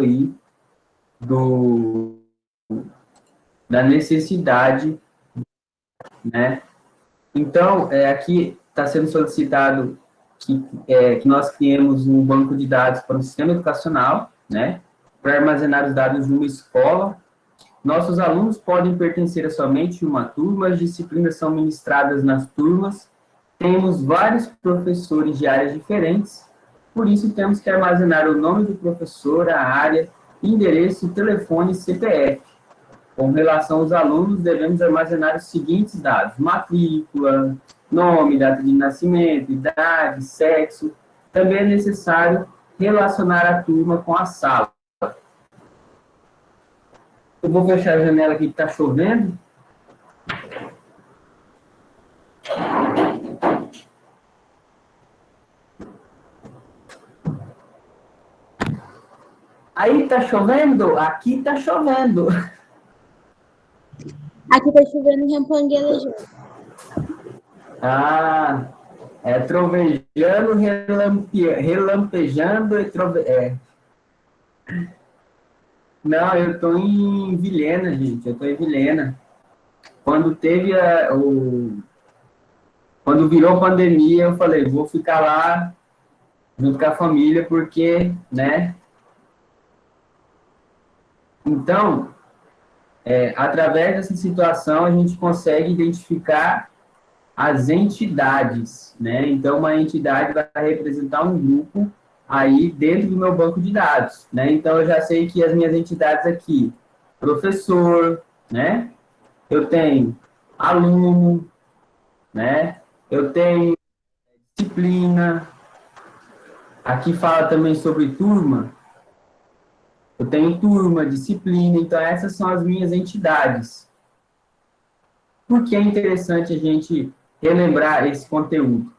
aí do, da necessidade, né? Então, aqui está sendo solicitado que nós criemos um banco de dados para o sistema educacional, né? Para armazenar os dados de uma escola. Nossos alunos podem pertencer a somente uma turma, as disciplinas são ministradas nas turmas, temos vários professores de áreas diferentes, por isso temos que armazenar o nome do professor, a área, endereço, telefone e CPF. Com relação aos alunos, devemos armazenar os seguintes dados: matrícula, nome, data de nascimento, idade, sexo. Também é necessário relacionar a turma com a sala. Eu vou fechar a janela aqui que está chovendo. Aí está chovendo? Aqui está chovendo. Aqui está chovendo rempanguejando. Ah, trovejando, relampejando e Não, eu estou em Vilhena, gente. Eu estou em Vilhena. Quando teve quando virou pandemia, eu falei, vou ficar lá junto com a família, porque, né? Então, através dessa situação, a gente consegue identificar as entidades, né? Então, uma entidade vai representar um grupo aí dentro do meu banco de dados, né? Então, eu já sei que as minhas entidades aqui, professor, né? Eu tenho aluno, né? Eu tenho disciplina. Aqui fala também sobre turma. Eu tenho turma, disciplina. Então, essas são as minhas entidades. Por que é interessante a gente relembrar esse conteúdo?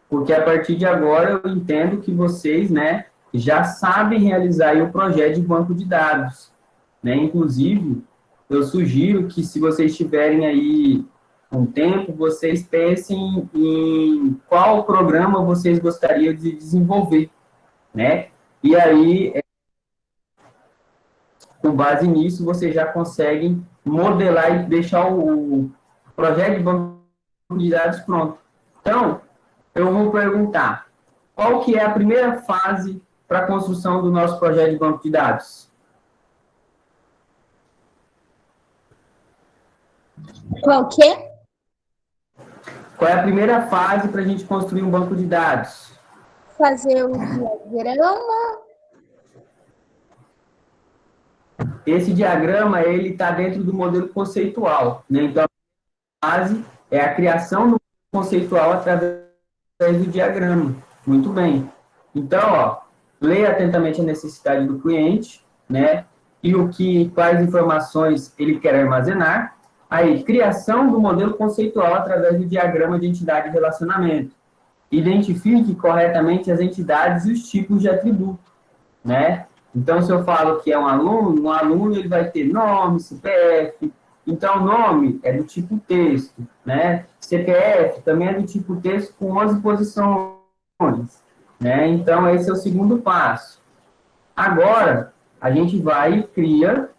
Porque a partir de agora eu entendo que vocês, né, já sabem realizar aí o projeto de banco de dados, né? Inclusive, eu sugiro que se vocês tiverem aí um tempo, vocês pensem em qual programa vocês gostariam de desenvolver, né? E aí, com base nisso, vocês já conseguem modelar e deixar o projeto de banco de dados pronto. Então, eu vou perguntar, qual que é a primeira fase para a construção do nosso projeto de banco de dados? Qual que é? Qual é a primeira fase para a gente construir um banco de dados? Fazer o diagrama. Esse diagrama, ele está dentro do modelo conceitual, né? Então, a fase é a criação do conceitual através do diagrama. Muito bem. Então, ó, leia atentamente a necessidade do cliente, né? E quais informações ele quer armazenar. Aí, criação do modelo conceitual através do diagrama de entidade e relacionamento. Identifique corretamente as entidades e os tipos de atributo, né? Então, se eu falo que é um aluno ele vai ter nome, CPF. Então, nome é do tipo texto, né? CPF também é do tipo texto com 11 posições, né? Então, esse é o segundo passo. Agora, a gente vai e cria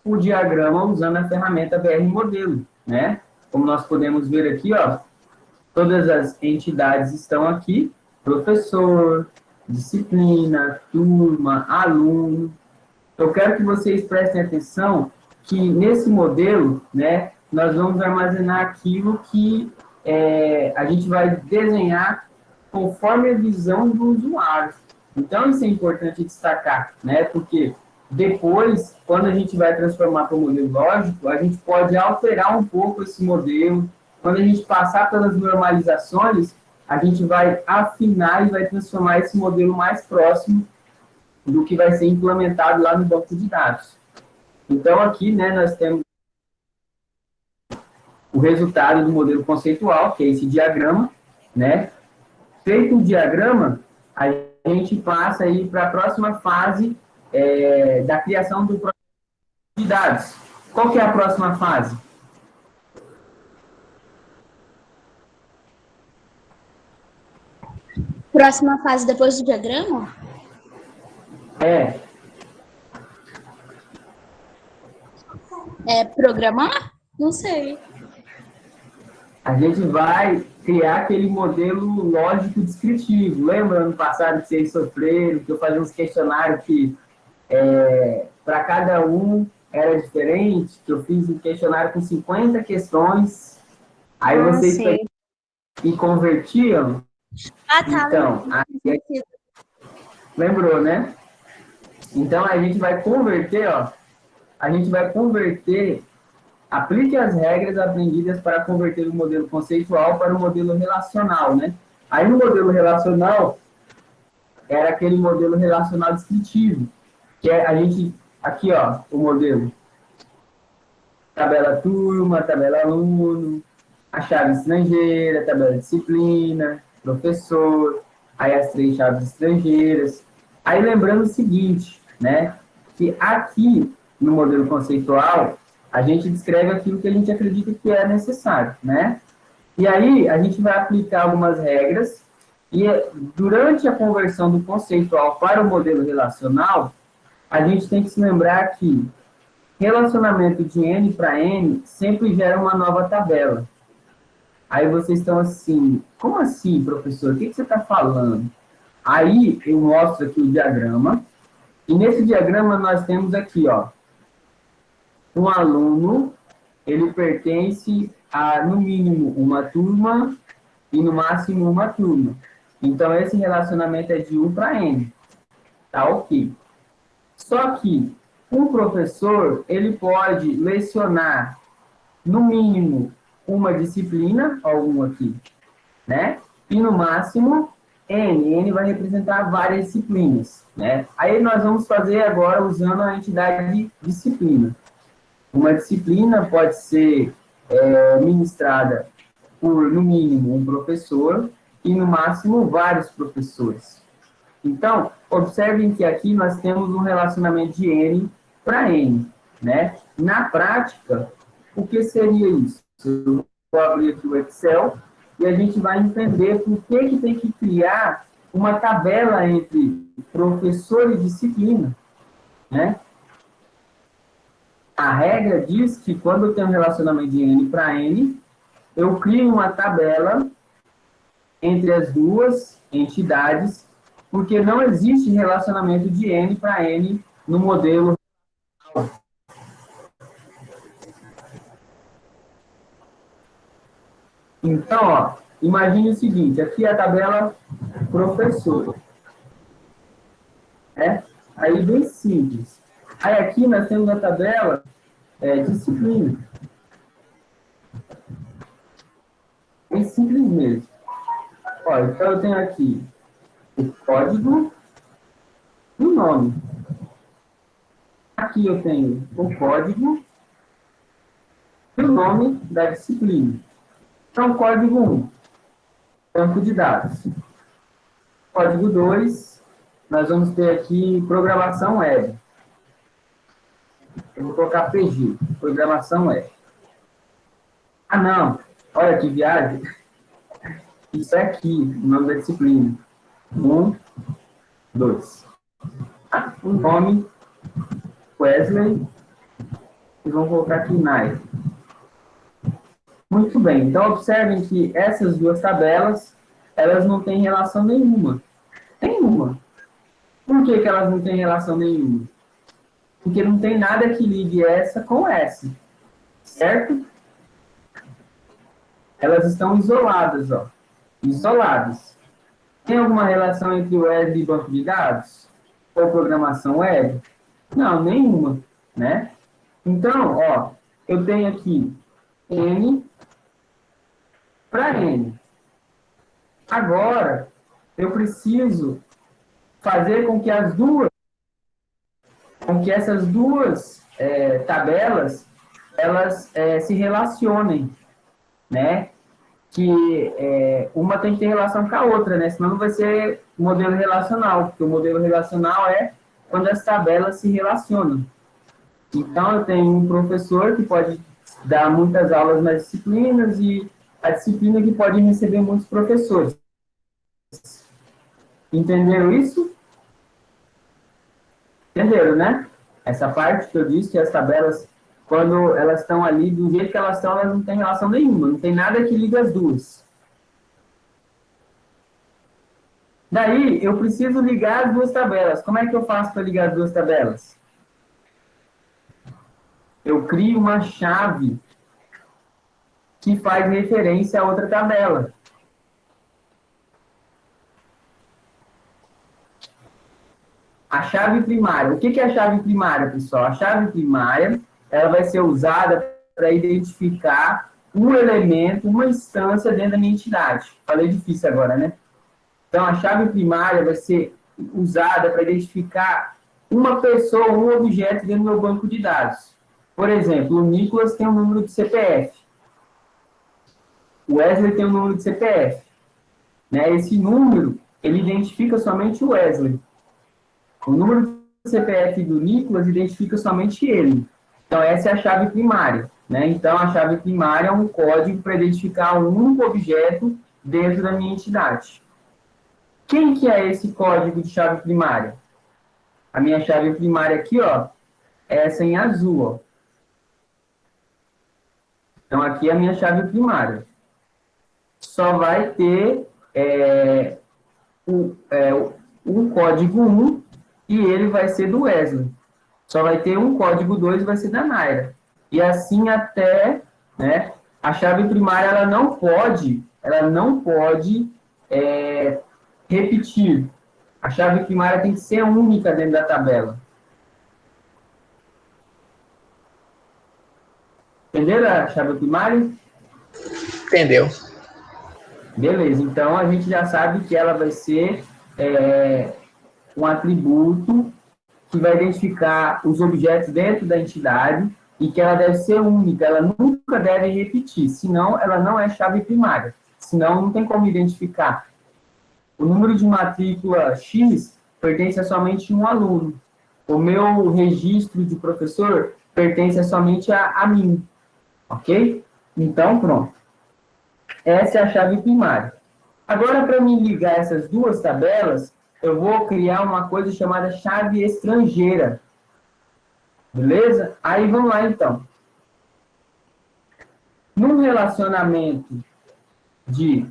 o diagrama usando a ferramenta BR Modelo, né? Como nós podemos ver aqui, ó, todas as entidades estão aqui, professor, disciplina, turma, aluno. Eu quero que vocês prestem atenção que nesse modelo, né, nós vamos armazenar aquilo que a gente vai desenhar conforme a visão do usuário. Então, isso é importante destacar, né, porque depois, quando a gente vai transformar para o modelo lógico, a gente pode alterar um pouco esse modelo. Quando a gente passar pelas normalizações, a gente vai afinar e vai transformar esse modelo mais próximo do que vai ser implementado lá no banco de dados. Então, aqui, né, nós temos o resultado do modelo conceitual, que é esse diagrama, né? Feito o diagrama, a gente passa aí para a próxima fase da criação do projeto de dados. Qual que é a próxima fase? Próxima fase depois do diagrama? É programar? Não sei. A gente vai criar aquele modelo lógico descritivo. Lembra ano passado que vocês sofreram, que eu fazia uns questionários que para cada um era diferente, que eu fiz um questionário com 50 questões, aí Ah, vocês sim. e convertiam. Ah, tá. Então, lembrou, né? Então a gente vai converter, ó. A gente vai converter, aplique as regras aprendidas para converter o modelo conceitual para o modelo relacional, né? Aí no modelo relacional, era aquele modelo relacional descritivo, que é a gente, aqui ó, o modelo, tabela turma, tabela aluno, a chave estrangeira, tabela disciplina, professor, aí as três chaves estrangeiras. Aí lembrando o seguinte, né, que aqui no modelo conceitual, a gente descreve aquilo que a gente acredita que é necessário, né? E aí a gente vai aplicar algumas regras e durante a conversão do conceitual para o modelo relacional, a gente tem que se lembrar que relacionamento de N para N sempre gera uma nova tabela. Aí vocês estão assim, como assim, professor? O que você está falando? Aí eu mostro aqui o diagrama, e nesse diagrama nós temos aqui, ó, um aluno, ele pertence a, no mínimo, uma turma e no máximo uma turma. Então, esse relacionamento é de 1 para N. Tá ok. Só que um professor, ele pode lecionar, no mínimo, uma disciplina, alguma aqui, né? E no máximo, N. N vai representar várias disciplinas, né? Aí nós vamos fazer agora usando a entidade de disciplina. Uma disciplina pode ser ministrada por, no mínimo, um professor e, no máximo, vários professores. Então, observem que aqui nós temos um relacionamento de N para N, né? Na prática, o que seria isso? Eu vou abrir aqui o Excel e a gente vai entender por que tem que criar uma tabela entre professor e disciplina, né? A regra diz que quando eu tenho um relacionamento de N para N, eu crio uma tabela entre as duas entidades, porque não existe relacionamento de N para N no modelo. Então, ó, imagine o seguinte, aqui é a tabela professor, né? Aí bem simples. Aí aqui nós temos a tabela disciplina. Bem simples mesmo. Ó, então eu tenho aqui o código e o nome. Aqui eu tenho o código e o nome da disciplina. Então, código 1, banco de dados. Código 2, nós vamos ter aqui programação web. Eu vou colocar PG, programação web. Ah, não, olha que viagem. Isso é aqui, o nome da disciplina. 1, 2. O nome, Wesley, e vamos colocar aqui Nai. Muito bem, então observem que essas duas tabelas, elas não têm relação nenhuma. Nenhuma. Por que elas não têm relação nenhuma? Porque não tem nada que ligue essa com essa, certo? Elas estão isoladas, ó. Isoladas. Tem alguma relação entre web e banco de dados? Ou programação web? Não, nenhuma, né? Então, ó, eu tenho aqui N para N. Agora, eu preciso fazer com que essas duas tabelas, elas se relacionem, né? Que uma tem que ter relação com a outra, né? Senão não vai ser modelo relacional, porque o modelo relacional é quando as tabelas se relacionam. Então, eu tenho um professor que pode dar muitas aulas nas disciplinas e a disciplina que pode receber muitos professores. Entenderam isso? Entenderam, né? Essa parte que eu disse que as tabelas quando elas estão ali, do jeito que elas estão, elas não têm relação nenhuma, não tem nada que liga as duas. Daí, eu preciso ligar as duas tabelas. Como é que eu faço para ligar as duas tabelas? Eu crio uma chave que faz referência a outra tabela. A chave primária. O que é a chave primária, pessoal? A chave primária, ela vai ser usada para identificar um elemento, uma instância dentro da minha entidade. Falei difícil agora, né? Então, a chave primária vai ser usada para identificar uma pessoa, um objeto dentro do meu banco de dados. Por exemplo, o Nicolas tem um número de CPF. O Wesley tem um número de CPF. Né? Esse número, ele identifica somente o Wesley. O número do CPF do Nicolas identifica somente ele. Então, essa é a chave primária. Né? Então, a chave primária é um código para identificar um único objeto dentro da minha entidade. Quem que é esse código de chave primária? A minha chave primária aqui, ó, é essa em azul, ó. Então, aqui é a minha chave primária. Só vai ter um código 1 e ele vai ser do Wesley. Só vai ter um código 2 e vai ser da Naira. E assim até, né, a chave primária ela não pode repetir. A chave primária tem que ser única dentro da tabela. Entenderam a chave primária? Entendeu? Beleza, então a gente já sabe que ela vai ser um atributo que vai identificar os objetos dentro da entidade e que ela deve ser única, ela nunca deve repetir, senão ela não é chave primária, senão não tem como identificar. O número de matrícula X pertence a somente um aluno. O meu registro de professor pertence somente a mim, ok? Então, pronto. Essa é a chave primária. Agora, para me ligar essas duas tabelas, eu vou criar uma coisa chamada chave estrangeira. Beleza? Aí, vamos lá, então. Num relacionamento de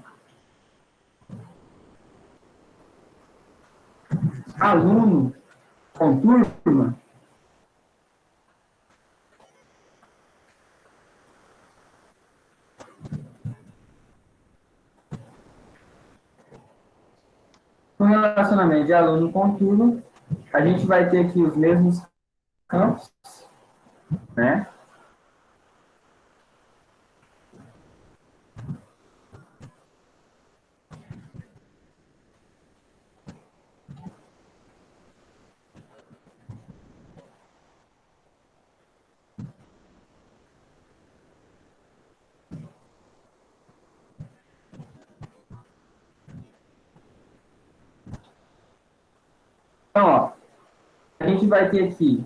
aluno com turma, no relacionamento de aluno com turma, a gente vai ter aqui os mesmos campos, né? Então, ó, a gente vai ter aqui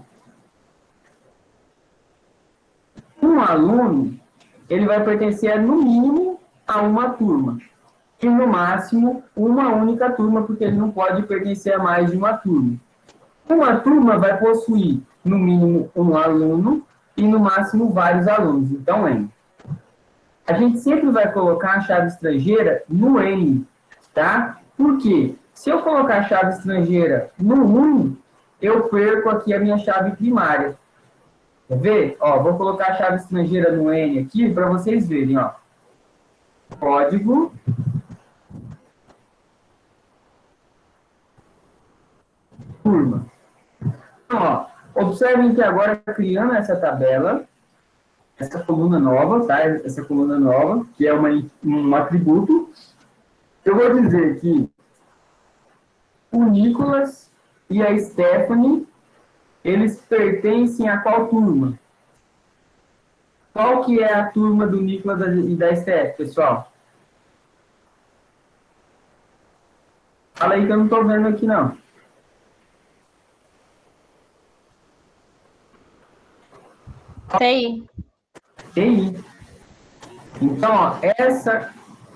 um aluno, ele vai pertencer no mínimo a uma turma. E no máximo, uma única turma, porque ele não pode pertencer a mais de uma turma. Uma turma vai possuir, no mínimo, um aluno e no máximo vários alunos. Então, N. A gente sempre vai colocar a chave estrangeira no N, tá? Por quê? Se eu colocar a chave estrangeira no 1, eu perco aqui a minha chave primária. Quer ver? Ó, vou colocar a chave estrangeira no N aqui para vocês verem, ó. Código turma. Então, ó, observem que agora, criando essa tabela, essa coluna nova, tá? Essa coluna nova, que é um atributo, eu vou dizer que o Nicolas e a Stephanie, eles pertencem a qual turma? Qual que é a turma do Nicolas e da Stephanie, pessoal? Fala aí que eu não estou vendo aqui, não. TI. TI. Então, ó,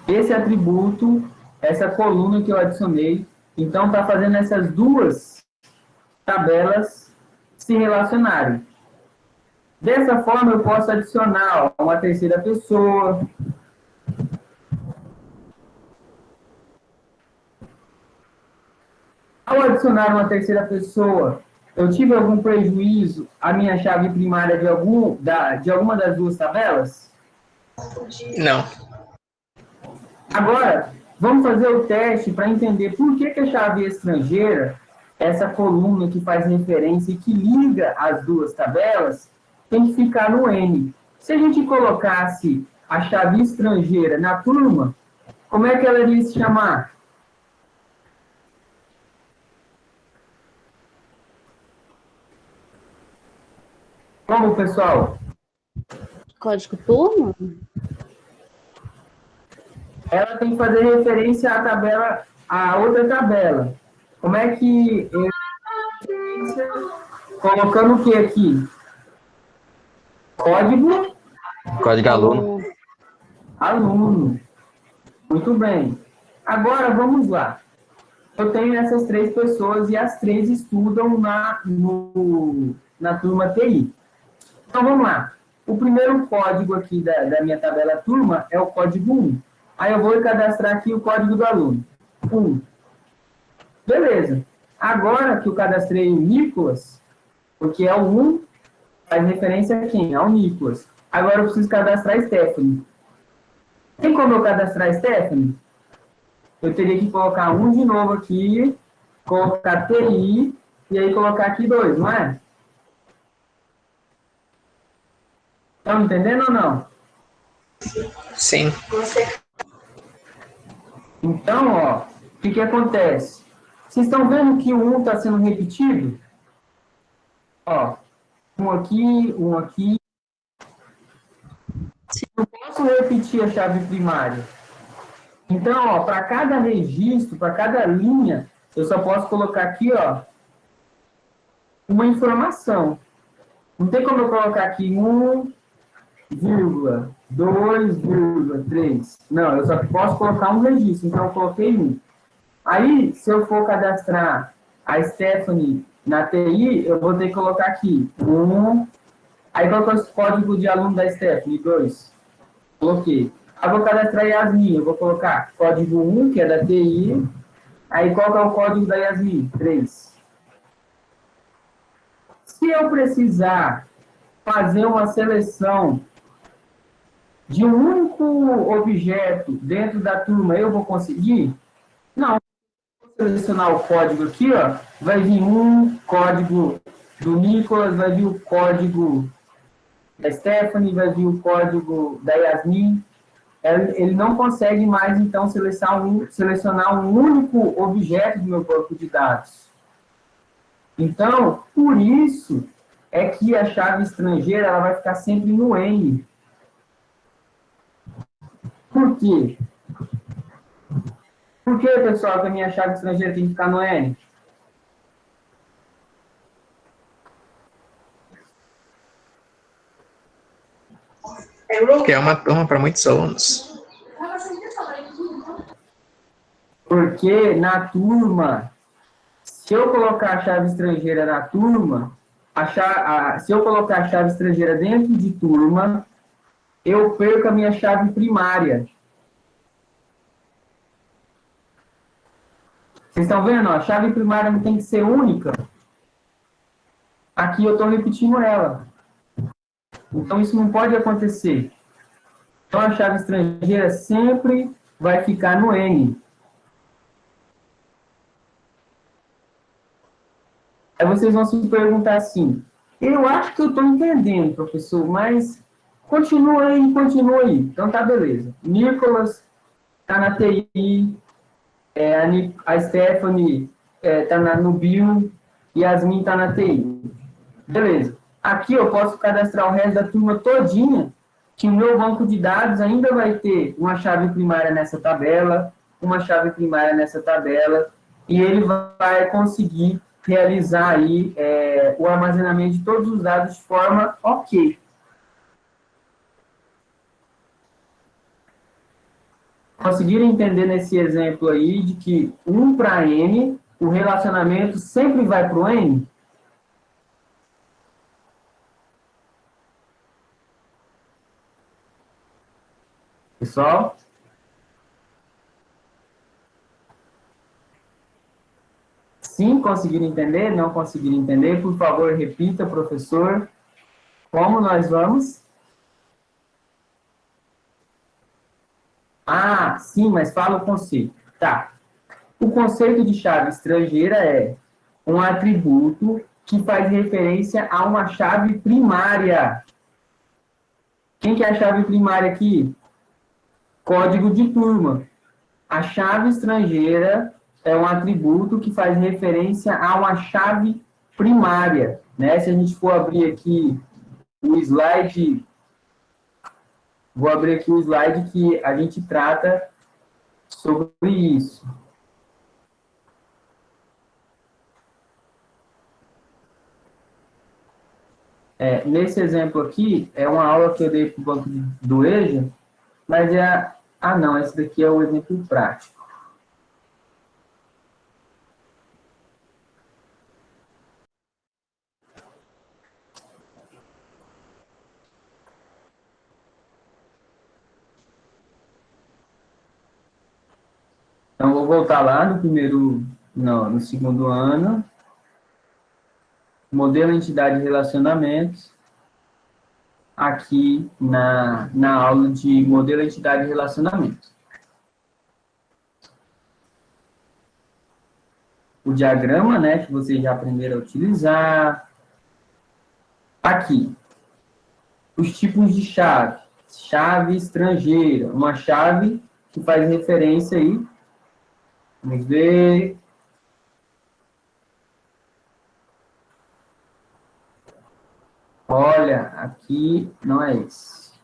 esse atributo, essa coluna que eu adicionei, então está fazendo essas duas tabelas se relacionarem. Dessa forma, eu posso adicionar uma terceira pessoa. Ao adicionar uma terceira pessoa, eu tive algum prejuízo à minha chave primária de alguma das duas tabelas? Não. Agora, vamos fazer o teste para entender por que a chave estrangeira, essa coluna que faz referência e que liga as duas tabelas, tem que ficar no N. Se a gente colocasse a chave estrangeira na turma, como é que ela iria se chamar? Como, pessoal? Código turno? Ela tem que fazer referência à tabela, à outra tabela. Como é que eu colocando o que aqui? Código Código aluno. aluno. Muito bem. Agora, vamos lá. Eu tenho essas três pessoas e as três estudam na turma TI. Então, vamos lá. O primeiro código aqui da minha tabela turma é o código 1. Aí eu vou cadastrar aqui o código do aluno. 1. Beleza. Agora que eu cadastrei o Nicolas, porque é o 1, faz referência a quem? Ao Nicolas. Agora eu preciso cadastrar a Stephanie. Tem como eu cadastrar a Stephanie? Eu teria que colocar 1 de novo aqui, colocar TI, e aí colocar aqui 2, não é? Estão entendendo ou não? Sim. Então, ó, o que acontece? Vocês estão vendo que o 1 está sendo repetido? Ó, um aqui. Eu posso repetir a chave primária. Então, ó, para cada registro, para cada linha, eu só posso colocar aqui, ó, uma informação. Não tem como eu colocar aqui 1,2,3. Não, eu só posso colocar um registro, então eu coloquei 1. Aí, se eu for cadastrar a Stephanie na TI, eu vou ter que colocar aqui 1. Aí, qual que é o código de aluno da Stephanie? 2. Coloquei. Aí, vou cadastrar a Yasmin. Eu vou colocar código 1, que é da TI. Aí, qual que é o código da Yasmin? 3. Se eu precisar fazer uma seleção de um único objeto dentro da turma, eu vou conseguir? Não. Vou selecionar o código aqui, ó. Vai vir um código do Nicolas, vai vir o código da Stephanie, vai vir o código da Yasmin. Ele não consegue mais, então, selecionar um único objeto do meu banco de dados. Então, por isso é que a chave estrangeira ela vai ficar sempre no N. Por quê? Por que, pessoal, que a minha chave estrangeira tem que ficar no N? Porque é uma turma para muitos alunos. Porque na turma, se eu colocar a chave estrangeira na turma, se eu colocar a chave estrangeira dentro de turma, eu perco a minha chave primária. Vocês estão vendo? Ó, a chave primária não tem que ser única. Aqui eu estou repetindo ela. Então, isso não pode acontecer. Então, a chave estrangeira sempre vai ficar no N. Aí vocês vão se perguntar assim, eu acho que eu estou entendendo, professor, mas continua aí. Então, tá, beleza. Nicolas está na TI, a Stephanie está no Bio, e Yasmin está na TI. Beleza. Aqui eu posso cadastrar o resto da turma todinha, que o meu banco de dados ainda vai ter uma chave primária nessa tabela, uma chave primária nessa tabela, e ele vai conseguir realizar aí o armazenamento de todos os dados de forma ok. Conseguiram entender nesse exemplo aí de que 1 para N, o relacionamento sempre vai para o N? Pessoal? Sim, conseguiram entender? Não conseguiram entender? Por favor, repita, professor. Como nós vamos? Ah, sim, mas fala o conceito. Tá. O conceito de chave estrangeira é um atributo que faz referência a uma chave primária. Quem que é a chave primária aqui? Código de turma. A chave estrangeira é um atributo que faz referência a uma chave primária, né? Se a gente for abrir aqui o slide, vou abrir aqui o slide que a gente trata sobre isso. Nesse exemplo aqui, é uma aula que eu dei para o banco do EJA, mas é... Ah, não, esse daqui é o exemplo prático. Então, vou voltar lá no segundo ano, modelo, entidade e relacionamentos, aqui na aula de modelo, entidade e relacionamentos. O diagrama, né, que vocês já aprenderam a utilizar. Aqui, os tipos de chave. Chave estrangeira, uma chave que faz referência aí. Vamos ver. Olha, aqui não é esse.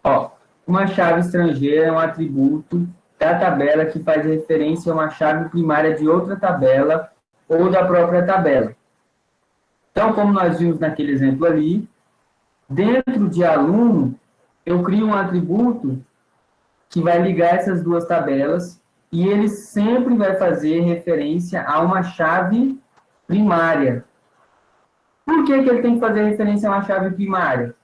Ó, uma chave estrangeira é um atributo da tabela que faz referência a uma chave primária de outra tabela ou da própria tabela. Então, como nós vimos naquele exemplo ali, dentro de aluno, eu crio um atributo que vai ligar essas duas tabelas e ele sempre vai fazer referência a uma chave primária. Por que ele tem que fazer referência a uma chave primária?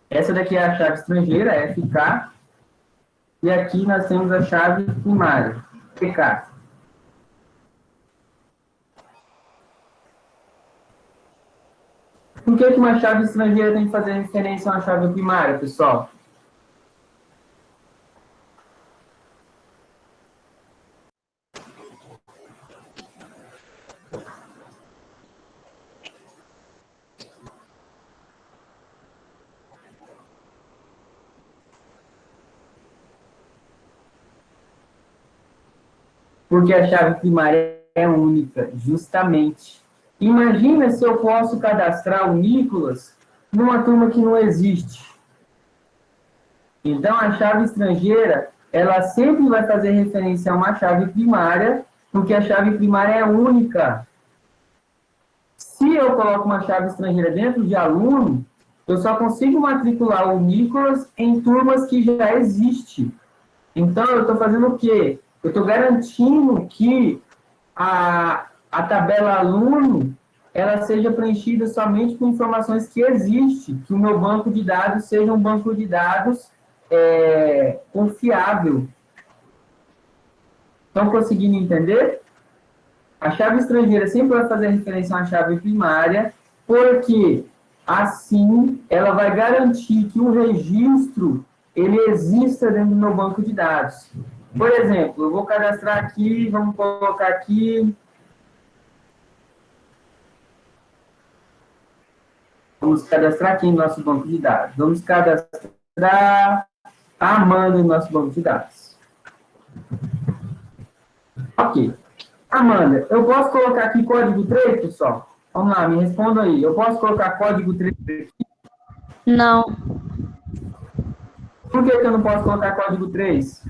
Essa daqui é a chave estrangeira, FK, e aqui nós temos a chave primária, PK. Por que uma chave estrangeira tem que fazer referência a uma chave primária, pessoal? Porque a chave primária é única, justamente. Imagina se eu posso cadastrar o Nicolas numa turma que não existe. Então, a chave estrangeira, ela sempre vai fazer referência a uma chave primária, porque a chave primária é única. Se eu coloco uma chave estrangeira dentro de aluno, eu só consigo matricular o Nicolas em turmas que já existem. Então, eu estou fazendo o quê? Eu estou garantindo que a tabela aluno ela seja preenchida somente com informações que existem, que o meu banco de dados seja um banco de dados confiável. Estão conseguindo entender? A chave estrangeira sempre vai fazer referência a uma chave primária, porque assim ela vai garantir que o registro ele exista dentro do meu banco de dados. Por exemplo, eu vou cadastrar aqui, vamos colocar aqui. Vamos cadastrar aqui no nosso banco de dados. Vamos cadastrar a Amanda no nosso banco de dados. Ok. Amanda, eu posso colocar aqui código 3, pessoal? Vamos lá, me responda aí. Eu posso colocar código 3 aqui? Não, Por que eu não posso colocar código 3?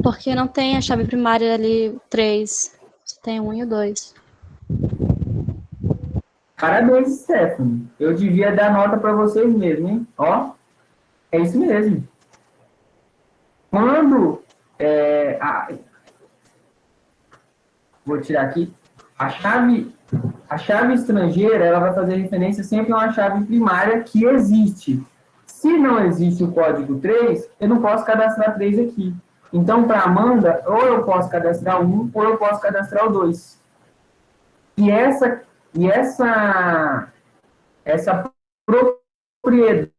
porque não tem a chave primária ali 3. Só tem o 1 e o 2. Parabéns, Stephanie. Eu devia dar nota para vocês mesmo, hein? Ó, é isso mesmo. Quando vou tirar aqui, a chave estrangeira, ela vai fazer referência sempre a uma chave primária que existe. Se não existe o código 3, eu não posso cadastrar 3 aqui. Então, para Amanda, ou eu posso cadastrar o 1, ou eu posso cadastrar o 2. E essa propriedade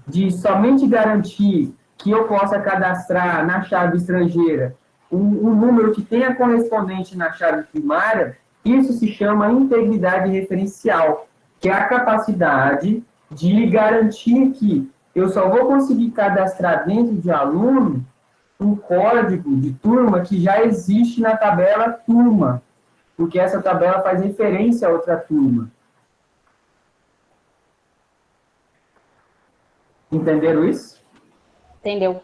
de somente garantir que eu possa cadastrar na chave estrangeira um número que tenha correspondente na chave primária, isso se chama integridade referencial, que é a capacidade de garantir que eu só vou conseguir cadastrar dentro de aluno um código de turma que já existe na tabela turma, porque essa tabela faz referência a outra turma. Entenderam isso? Entendeu?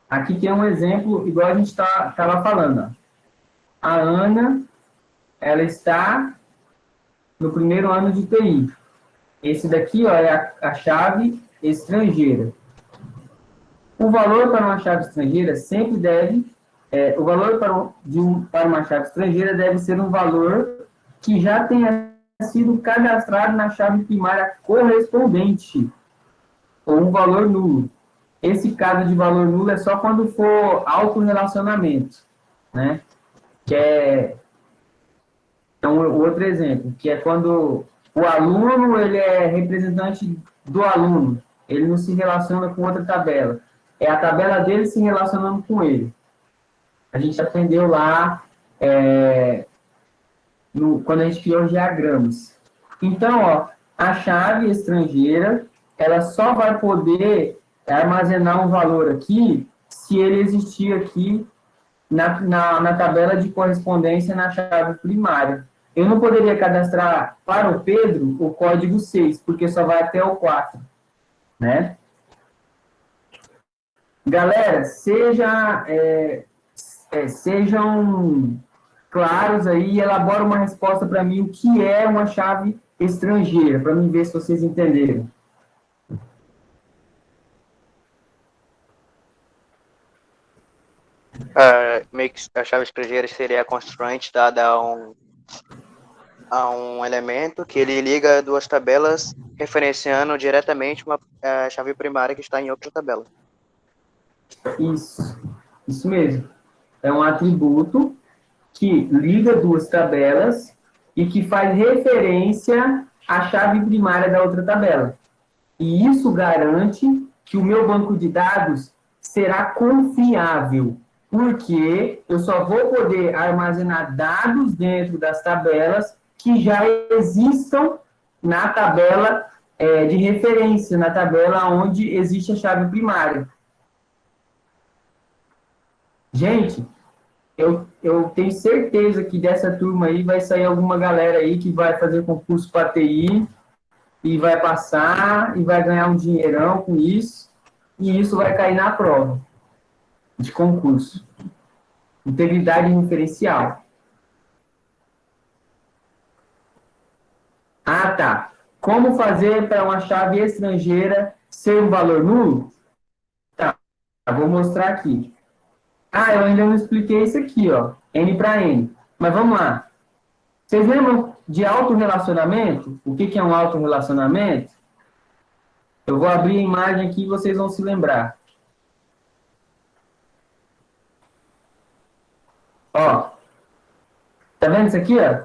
Aqui tem um exemplo, igual a gente estava falando. Ó. A Ana, ela está no primeiro ano de TI. Esse daqui ó, é a chave estrangeira. O valor para uma chave estrangeira sempre deve... o valor para uma chave estrangeira deve ser um valor que já tenha sido cadastrado na chave primária correspondente, ou um valor nulo. Esse caso de valor nulo é só quando for autorrelacionamento, né? Que é um outro exemplo, que é quando o aluno ele é representante do aluno, ele não se relaciona com outra tabela. É a tabela dele se relacionando com ele. A gente aprendeu lá quando a gente criou os diagramas. Então, ó, a chave estrangeira, ela só vai poder armazenar um valor aqui se ele existir aqui na tabela de correspondência na chave primária. Eu não poderia cadastrar para o Pedro o código 6, porque só vai até o 4, né? Galera, sejam claros aí e elaborem uma resposta para mim, o que é uma chave estrangeira, para mim ver se vocês entenderam. A chave estrangeira seria a constraint dada a um elemento que ele liga duas tabelas, referenciando diretamente a chave primária que está em outra tabela. Isso mesmo. É um atributo que liga duas tabelas e que faz referência à chave primária da outra tabela. E isso garante que o meu banco de dados será confiável, porque eu só vou poder armazenar dados dentro das tabelas que já existam na tabela de referência, na tabela onde existe a chave primária. Gente, eu tenho certeza que dessa turma aí vai sair alguma galera aí que vai fazer concurso para TI e vai passar e vai ganhar um dinheirão com isso, e isso vai cair na prova de concurso. Integridade referencial. Ah, tá. Como fazer para uma chave estrangeira ser um valor nulo? Tá, vou mostrar aqui. Ah, eu ainda não expliquei isso aqui, ó. N para N. Mas vamos lá. Vocês lembram de autorrelacionamento? O que é um autorrelacionamento? Eu vou abrir a imagem aqui e vocês vão se lembrar. Ó. Tá vendo isso aqui, ó?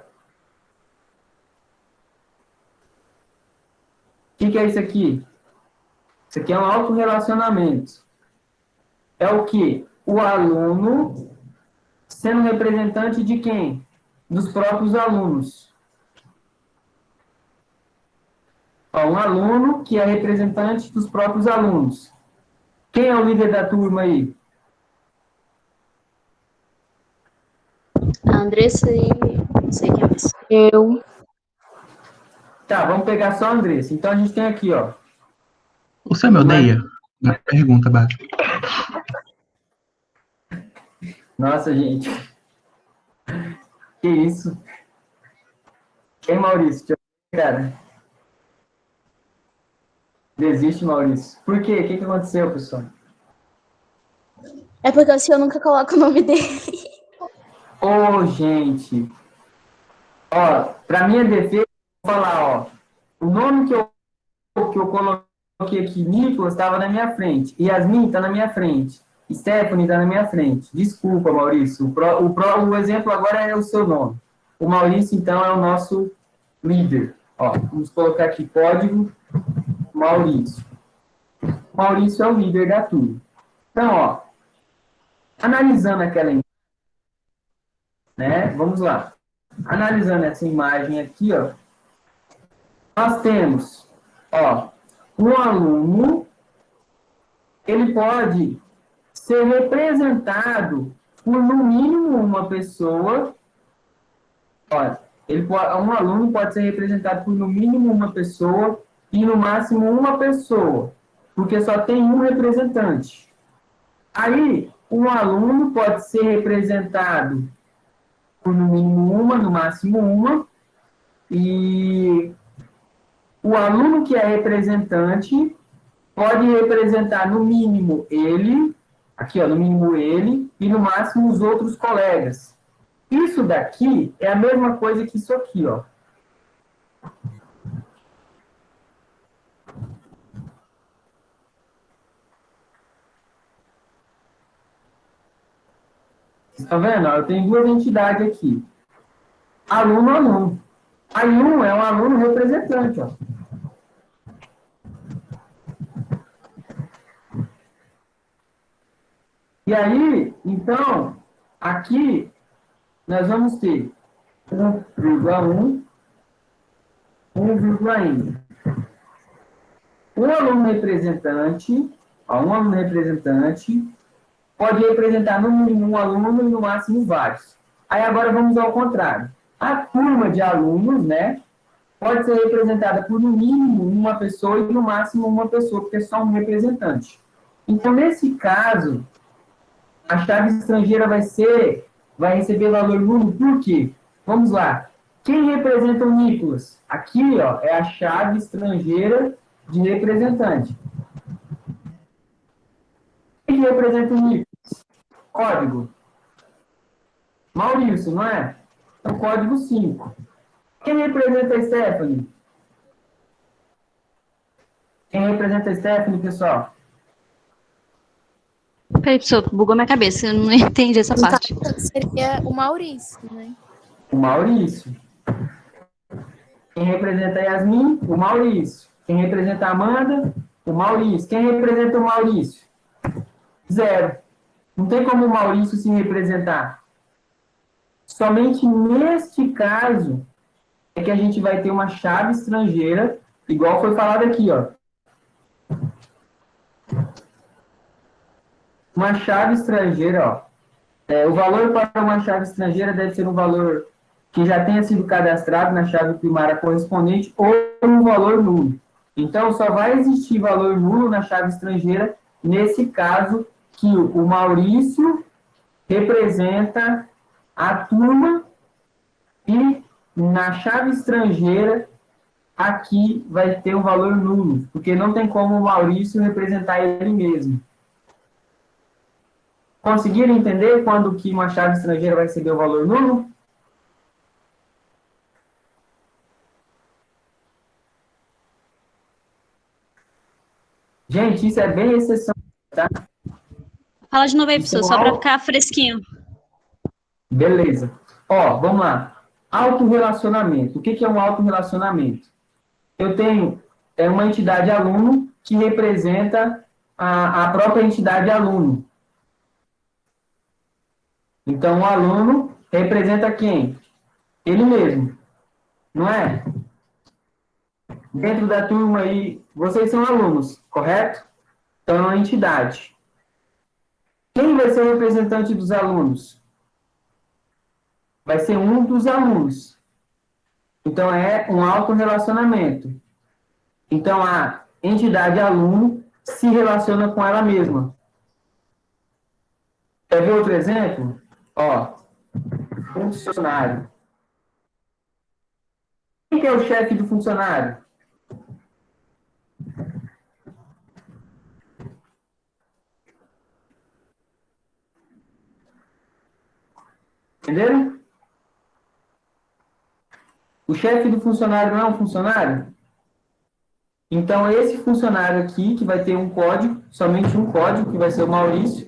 O que é isso aqui? Isso aqui é um autorrelacionamento. É o quê? O aluno sendo representante de quem? Dos próprios alunos. Ó, um aluno que é representante dos próprios alunos. Quem é o líder da turma aí? A Andressa e não sei quem mais. Eu. Tá, vamos pegar só a Andressa. Então a gente tem aqui, ó. Você me odeia? Na pergunta, Bárbara. Nossa, gente. Que isso? Quem, Maurício? Deixa eu ver, cara. Desiste, Maurício. Por quê? O que aconteceu, pessoal? É porque assim eu nunca coloco o nome dele. Ô, gente. Ó, pra minha defesa, vou falar, ó. O nome que eu coloquei aqui, Nicolas, estava na minha frente. Yasmin está na minha frente. Stephanie está na minha frente. Desculpa, Maurício. O exemplo agora é o seu nome. O Maurício, então, é o nosso líder. Ó, vamos colocar aqui código Maurício. Maurício é o líder da turma. Então, ó, analisando aquela imagem, né? Vamos lá. Analisando essa imagem aqui, ó, nós temos, ó, um aluno, ele pode ser representado por no mínimo uma pessoa. Olha, um aluno pode ser representado por no mínimo uma pessoa e no máximo uma pessoa, porque só tem um representante. Aí, um aluno pode ser representado por no mínimo uma, no máximo uma, e o aluno que é representante pode representar no mínimo ele, aqui ó, no mínimo ele, e no máximo os outros colegas. Isso daqui é a mesma coisa que isso aqui, ó. Vocês estão vendo? Eu tenho duas entidades aqui. Aluno, aluno. Aí um é um aluno representante, ó. E aí, então, aqui nós vamos ter 1,1, 1,1. Um aluno representante, ó, um aluno representante pode representar no mínimo um aluno e no máximo vários. Aí agora vamos ao contrário. A turma de alunos, né, pode ser representada por no mínimo uma pessoa e no máximo uma pessoa, porque é só um representante. Então, nesse caso, a chave estrangeira vai receber valor nulo, por quê? Vamos lá. Quem representa o Nicolas? Aqui, ó, é a chave estrangeira de representante. Quem representa o Nicolas? Código. Maurício, não é? Então, código 5. Quem representa a Stephanie? Quem representa a Stephanie, pessoal? Peraí, pessoal, bugou minha cabeça, eu não entendi essa parte. Seria o Maurício, né? O Maurício. Quem representa a Yasmin? O Maurício. Quem representa a Amanda? O Maurício. Quem representa o Maurício? 0. Não tem como o Maurício se representar. Somente neste caso é que a gente vai ter uma chave estrangeira, igual foi falado aqui, ó. Uma chave estrangeira, ó. O valor para uma chave estrangeira deve ser um valor que já tenha sido cadastrado na chave primária correspondente ou um valor nulo. Então, só vai existir valor nulo na chave estrangeira nesse caso que o Maurício representa a turma e na chave estrangeira aqui vai ter um valor nulo, porque não tem como o Maurício representar ele mesmo. Conseguiram entender quando que uma chave estrangeira vai receber o valor nulo? Gente, isso é bem exceção, tá? Fala de novo aí, Isso pessoal, só para ficar fresquinho. Beleza. Ó, vamos lá. Autorrelacionamento. O que é um autorrelacionamento? Eu tenho uma entidade aluno que representa a própria entidade aluno. Então, o aluno representa quem? Ele mesmo. Não é? Dentro da turma aí, vocês são alunos, correto? Então, é uma entidade. Quem vai ser o representante dos alunos? Vai ser um dos alunos. Então, é um autorrelacionamento. Então, a entidade aluno se relaciona com ela mesma. Quer ver outro exemplo? Ó, funcionário. Quem que é o chefe do funcionário? Entenderam? O chefe do funcionário não é um funcionário? Então, esse funcionário aqui, que vai ter um código, somente um código, que vai ser o Maurício,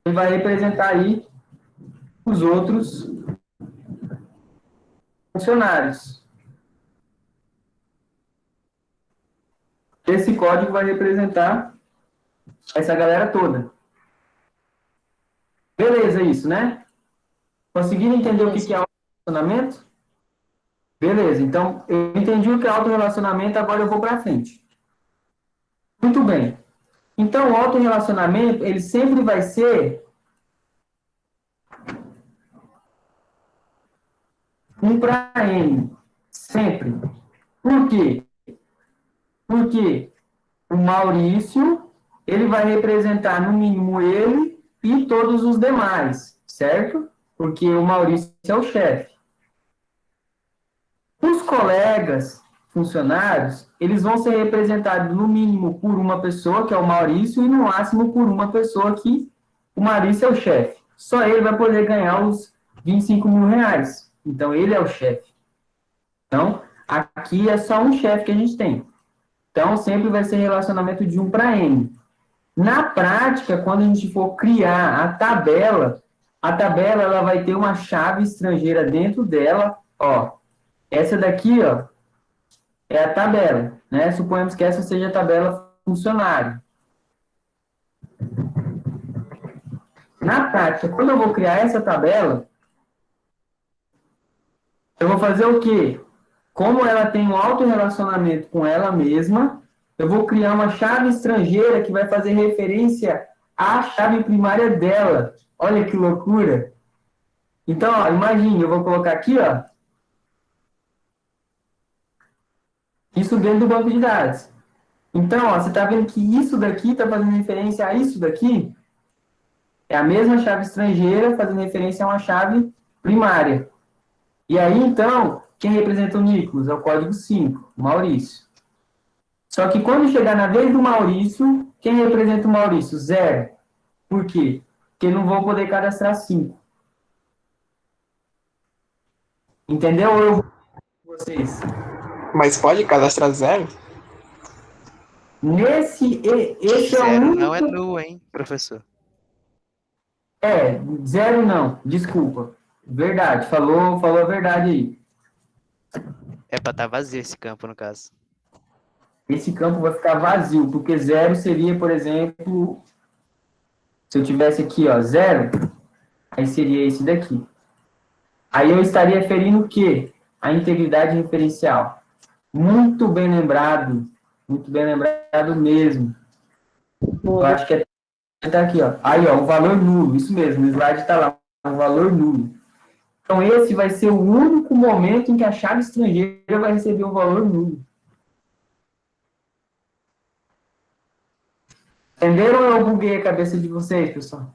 ele vai representar aí os outros funcionários. Esse código vai representar essa galera toda. Beleza isso, né? Conseguiram entender o que é autorrelacionamento? Beleza, então eu entendi o que é autorrelacionamento, agora eu vou para frente. Muito bem. Então, o autorrelacionamento, ele sempre vai ser um para N. Sempre. Por quê? Porque o Maurício, ele vai representar no mínimo ele e todos os demais, certo? Porque o Maurício é o chefe. Os colegas funcionários, eles vão ser representados no mínimo por uma pessoa, que é o Maurício, e no máximo por uma pessoa que o Maurício é o chefe. Só ele vai poder ganhar os 25 mil reais. Então, ele é o chefe. Então, aqui é só um chefe que a gente tem. Então, sempre vai ser relacionamento de 1 para N. Na prática, quando a gente for criar a tabela ela vai ter uma chave estrangeira dentro dela. Ó, essa daqui, ó, é a tabela, né? Suponhamos que essa seja a tabela funcionário. Na prática, quando eu vou criar essa tabela, eu vou fazer o quê? Como ela tem um autorrelacionamento com ela mesma, eu vou criar uma chave estrangeira que vai fazer referência à chave primária dela. Olha que loucura! Então, ó, imagine, eu vou colocar aqui, ó, isso dentro do banco de dados. Então, ó, você está vendo que isso daqui está fazendo referência a isso daqui? É a mesma chave estrangeira fazendo referência a uma chave primária. E aí, então, quem representa o Nicolas? É o código 5, Maurício. Só que quando chegar na vez do Maurício, quem representa o Maurício? 0. Por quê? Porque não vou poder cadastrar 5. Entendeu? Ou eu vou com vocês? Mas pode cadastrar 0? Esse é o Zero não é único... null, hein, professor? 0 não, desculpa. Verdade, falou a verdade aí. É pra estar vazio esse campo, no caso. Esse campo vai ficar vazio, porque 0 seria, por exemplo, se eu tivesse aqui, ó, 0, aí seria esse daqui. Aí eu estaria ferindo o quê? A integridade referencial. Muito bem lembrado mesmo. Eu acho que tá aqui, ó. Aí, ó, o valor nulo, isso mesmo, o slide está lá, o valor nulo. Então, esse vai ser o único momento em que a chave estrangeira vai receber um valor nulo. Entenderam ou eu buguei a cabeça de vocês, pessoal?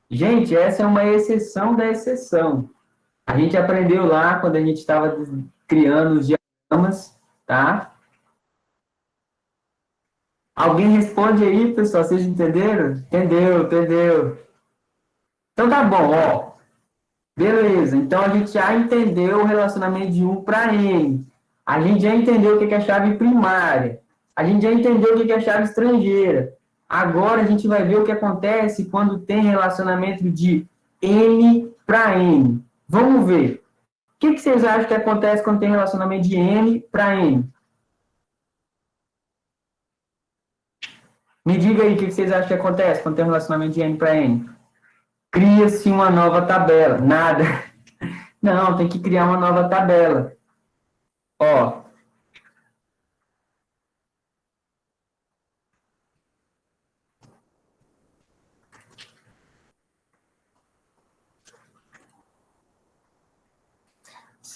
Gente, essa é uma exceção da exceção. A gente aprendeu lá quando a gente estava criando os diagramas, tá? Alguém responde aí, pessoal, vocês entenderam? Entendeu. Então tá bom, ó. Beleza, então a gente já entendeu o relacionamento de 1 para N. A gente já entendeu o que é a chave primária. A gente já entendeu o que é a chave estrangeira. Agora a gente vai ver o que acontece quando tem relacionamento de N para N. Vamos ver. O que vocês acham que acontece quando tem relacionamento de N para N? Me diga aí o que vocês acham que acontece quando tem um relacionamento de N para N. Cria-se uma nova tabela. Nada. Não, tem que criar uma nova tabela. Ó.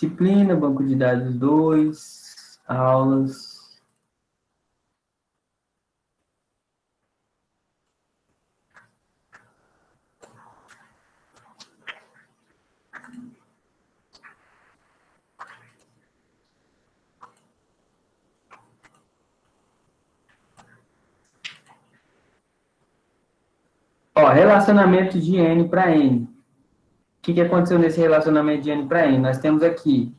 disciplina, banco de dados 2, aulas. Ó, relacionamento de N para N. O que aconteceu nesse relacionamento de N para N? Nós temos aqui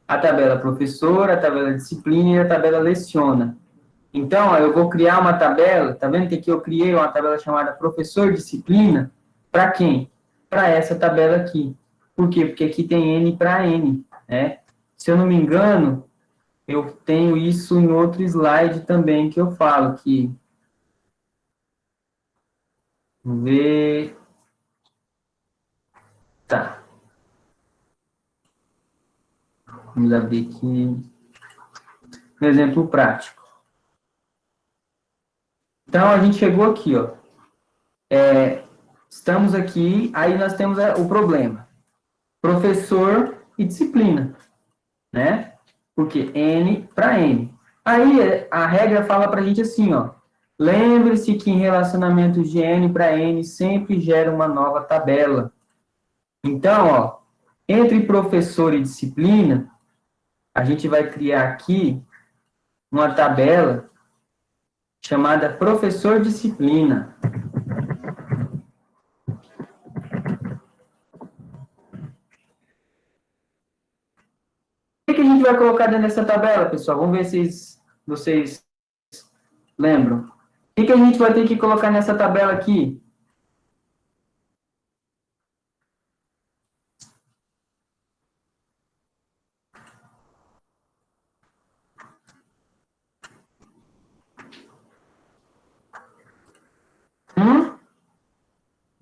a tabela professor, a tabela disciplina e a tabela leciona. Então, ó, eu vou criar uma tabela, tá vendo que aqui eu criei uma tabela chamada professor disciplina, para quem? Para essa tabela aqui. Por quê? Porque aqui tem N para N, né? Se eu não me engano, eu tenho isso em outro slide também que eu falo que... Vamos ver... Tá. Vamos abrir aqui um exemplo prático. Então, a gente chegou aqui, ó. Estamos aqui, aí nós temos o problema. Professor e disciplina, né? Porque N para N. Aí, a regra fala para a gente assim, ó. Lembre-se que em relacionamentos de N para N sempre gera uma nova tabela. Então, ó, entre professor e disciplina, a gente vai criar aqui uma tabela chamada professor disciplina. O que a gente vai colocar dentro dessa tabela, pessoal? Vamos ver se vocês lembram. O que a gente vai ter que colocar nessa tabela aqui?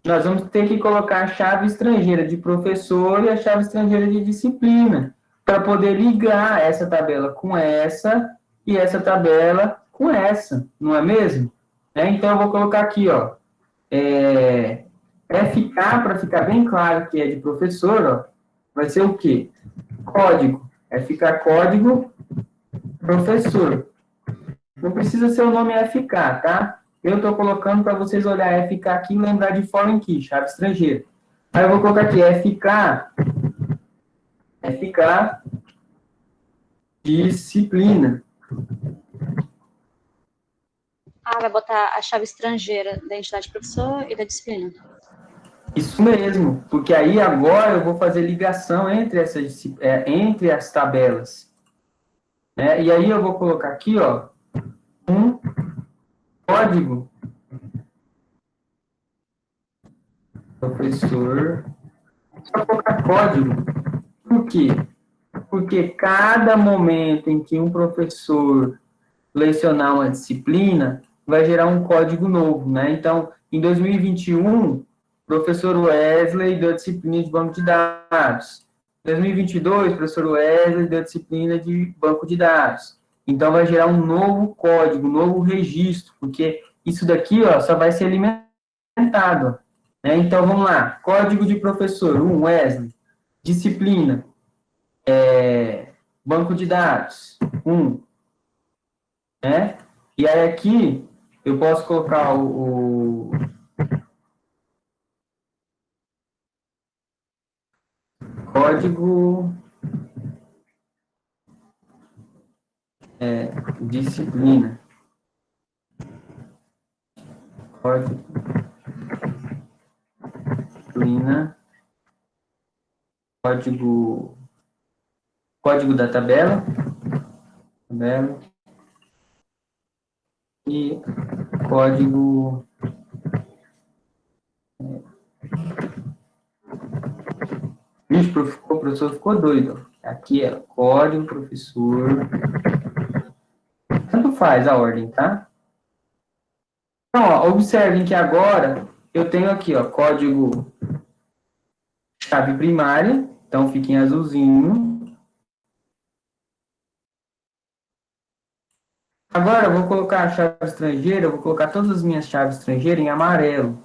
Nós vamos ter que colocar a chave estrangeira de professor e a chave estrangeira de disciplina, para poder ligar essa tabela com essa e essa tabela com essa, não é mesmo? Então, eu vou colocar aqui, ó, FK, para ficar bem claro que é de professor, ó, vai ser o quê? Código. FK código professor. Não precisa ser o nome FK, tá? Eu estou colocando para vocês olhar FK aqui e lembrar de foreign key, chave estrangeira. Aí eu vou colocar aqui FK disciplina. Vai botar a chave estrangeira da entidade professor e da disciplina. Isso mesmo, porque aí agora eu vou fazer ligação entre as tabelas. E aí eu vou colocar aqui, ó, um código professor, só colocar código. Por quê? Porque cada momento em que um professor lecionar uma disciplina, vai gerar um código novo, né? Então, em 2021, professor Wesley deu disciplina de banco de dados. Em 2022, professor Wesley deu disciplina de banco de dados. Então, vai gerar um novo código, um novo registro, porque isso daqui, ó, só vai ser alimentado. Né? Então, vamos lá. Código de professor, Wesley. Disciplina, banco de dados, né? E aí aqui, eu posso colocar o código disciplina. Código disciplina. Código da tabela. E código Vixe, o professor ficou doido. Aqui é código professor. Tanto faz a ordem, tá? Então, ó, observem que agora eu tenho aqui, ó, código chave primária. Então, fica em azulzinho. Agora, eu vou colocar a chave estrangeira, eu vou colocar todas as minhas chaves estrangeiras em amarelo.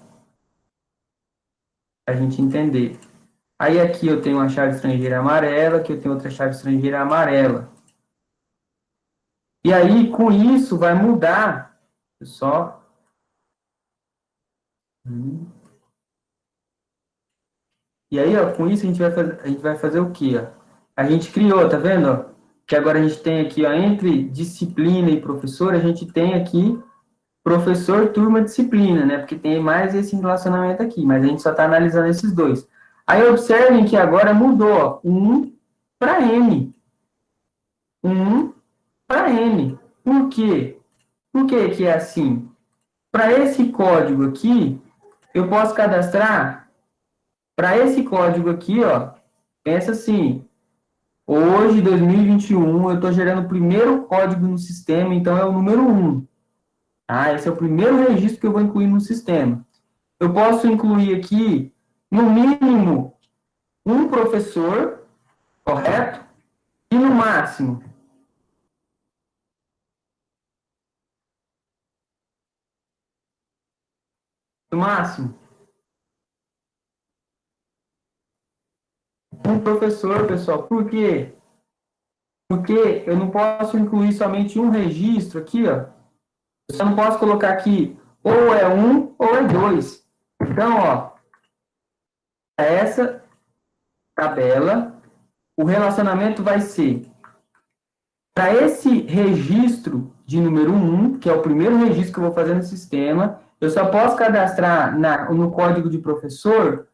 Para a gente entender. Aí aqui eu tenho uma chave estrangeira amarela, aqui eu tenho outra chave estrangeira amarela. E aí, com isso, vai mudar, só... E aí, ó, com isso a gente vai fazer o quê, ó? A gente criou, tá vendo, ó? Que agora a gente tem aqui, ó, entre disciplina e professor, a gente tem aqui professor, turma, disciplina, né? Porque tem mais esse relacionamento aqui, mas a gente só está analisando esses dois. Aí observem que agora mudou, ó, 1 para N. 1 para N. Por quê? Por que que é assim? Para esse código aqui, eu posso cadastrar, para esse código aqui, ó, pensa assim, hoje, 2021, eu estou gerando o primeiro código no sistema, então é o número 1. Ah, esse é o primeiro registro que eu vou incluir no sistema. Eu posso incluir aqui, no mínimo, um professor, correto? E no máximo? No máximo? Um professor, pessoal. Por quê? Porque eu não posso incluir somente um registro aqui, ó. Eu só não posso colocar aqui ou é 1 ou é 2. Então, ó, essa tabela, o relacionamento vai ser para esse registro de número 1, que é o primeiro registro que eu vou fazer no sistema, eu só posso cadastrar no código de professor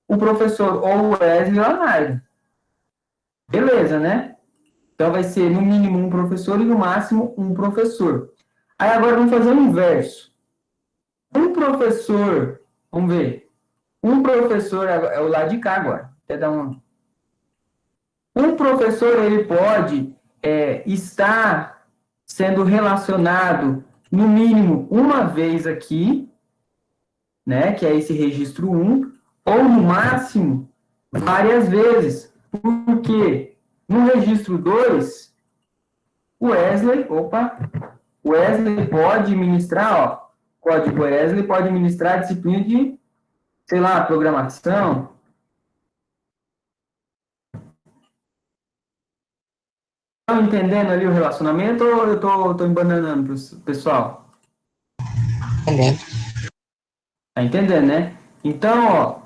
o professor ou o Wesley ou a Naira. Beleza, né? Então vai ser no mínimo um professor e no máximo um professor. Aí agora vamos fazer o inverso. Um professor, vamos ver. Um professor, é o lado de cá agora. Até dar um... Um professor, ele pode estar sendo relacionado, no mínimo, uma vez aqui, né, que é esse registro 1, ou no máximo, várias vezes. Porque no registro 2, o Wesley pode ministrar, ó, código Wesley pode ministrar a disciplina de, sei lá, programação. Estão entendendo ali o relacionamento ou eu tô embananando, pessoal? Entendendo. Tá entendendo, né? Então, ó,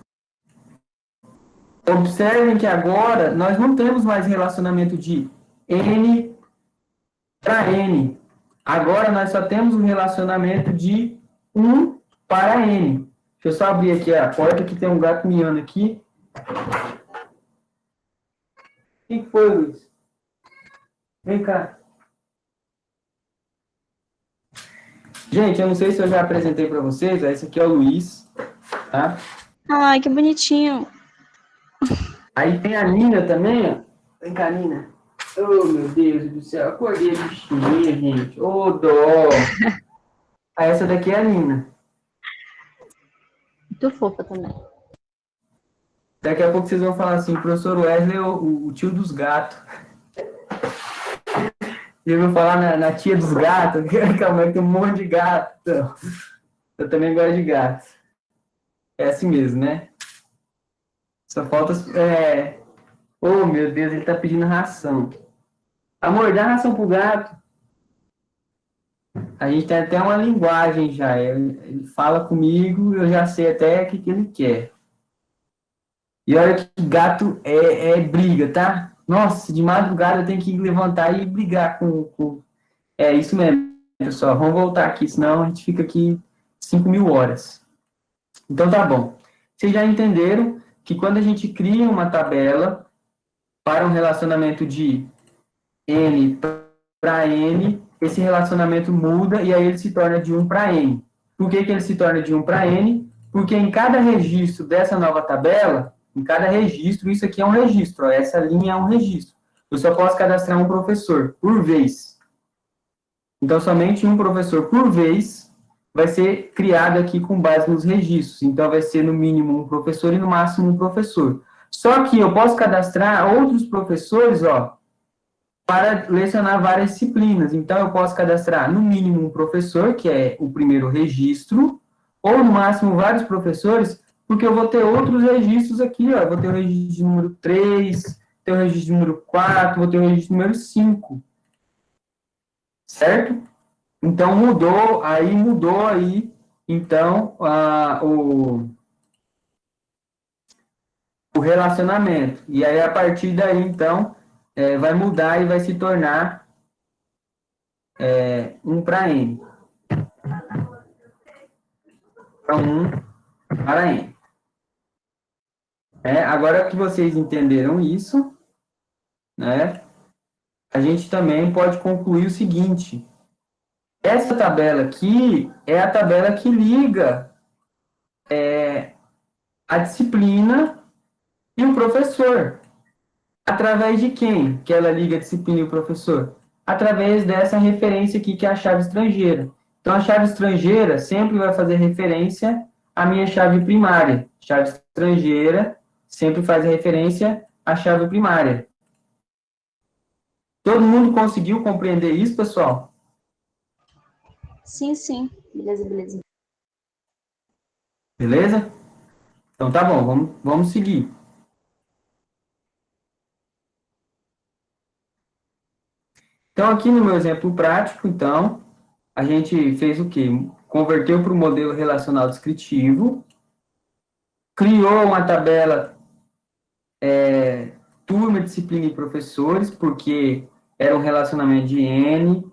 observem que agora nós não temos mais relacionamento de N para N. Agora nós só temos um relacionamento de 1 para N. Deixa eu só abrir aqui a porta, que tem um gato miando aqui. O que foi, Luiz? Vem cá. Gente, eu não sei se eu já apresentei para vocês, esse aqui é o Luiz, tá? Ai, que bonitinho. Aí tem a Nina também, ó. Vem cá, Nina. Oh, meu Deus do céu, acordei a bichinha, gente. Ô, dó. Aí essa daqui é a Nina. Muito fofa também. Daqui a pouco vocês vão falar assim, professor Wesley é o tio dos gatos. Eu vou falar na tia dos gatos, calma aí, tem um monte de gato. Então, eu também gosto de gato. É assim mesmo, né? Só falta... Oh, meu Deus, ele tá pedindo ração. Amor, dá ração pro gato. A gente tem até uma linguagem já. Ele fala comigo, eu já sei até o que ele quer. E olha que gato é briga, tá? Nossa, de madrugada eu tenho que levantar e brigar com... É isso mesmo, pessoal. Vamos voltar aqui, senão a gente fica aqui 5.000 horas. Então tá bom. Vocês já entenderam que quando a gente cria uma tabela para um relacionamento de N para N, esse relacionamento muda e aí ele se torna de 1 para N. Por que ele se torna de 1 para N? Porque em cada registro dessa nova tabela, em cada registro, isso aqui é um registro, ó, essa linha é um registro. Eu só posso cadastrar um professor por vez. Então, somente um professor por vez vai ser criado aqui com base nos registros. Então, vai ser no mínimo um professor e no máximo um professor. Só que eu posso cadastrar outros professores, ó, para lecionar várias disciplinas. Então, eu posso cadastrar no mínimo um professor, que é o primeiro registro, ou no máximo vários professores, porque eu vou ter outros registros aqui, ó. Eu vou ter o registro de número 3, ter o registro de número 4, vou ter o registro de número 5. Certo? Então, mudou aí, então, o relacionamento. E aí, a partir daí, então, vai mudar e vai se tornar 1 para N. Então, 1 para N. Agora que vocês entenderam isso, né, a gente também pode concluir o seguinte: essa tabela aqui é a tabela que liga a disciplina e o professor. Através de quem que ela liga a disciplina e o professor? Através dessa referência aqui, que é a chave estrangeira. Então, a chave estrangeira sempre vai fazer referência à minha chave primária. Chave estrangeira sempre faz referência à chave primária. Todo mundo conseguiu compreender isso, pessoal? Sim, sim. Beleza, beleza. Beleza? Então, tá bom, vamos seguir. Então, aqui no meu exemplo prático, então, a gente fez o quê? Converteu para o modelo relacional descritivo, criou uma tabela turma, disciplina e professores, porque era um relacionamento de N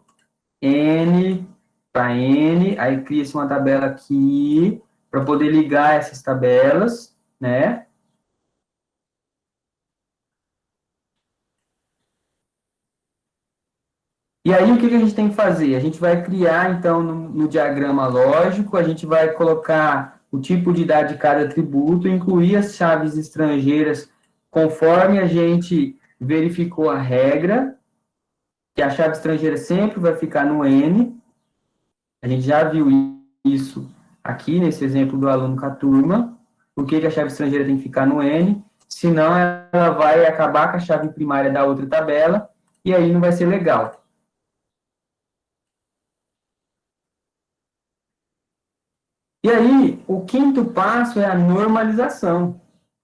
para N, aí cria-se uma tabela aqui, para poder ligar essas tabelas, né? E aí, o que a gente tem que fazer? A gente vai criar, então, no diagrama lógico, a gente vai colocar o tipo de dado de cada atributo, incluir as chaves estrangeiras conforme a gente verificou a regra, que a chave estrangeira sempre vai ficar no N. A gente já viu isso aqui, nesse exemplo do aluno com a turma. Por que a chave estrangeira tem que ficar no N? Senão, ela vai acabar com a chave primária da outra tabela, e aí não vai ser legal. E aí, o quinto passo é a normalização,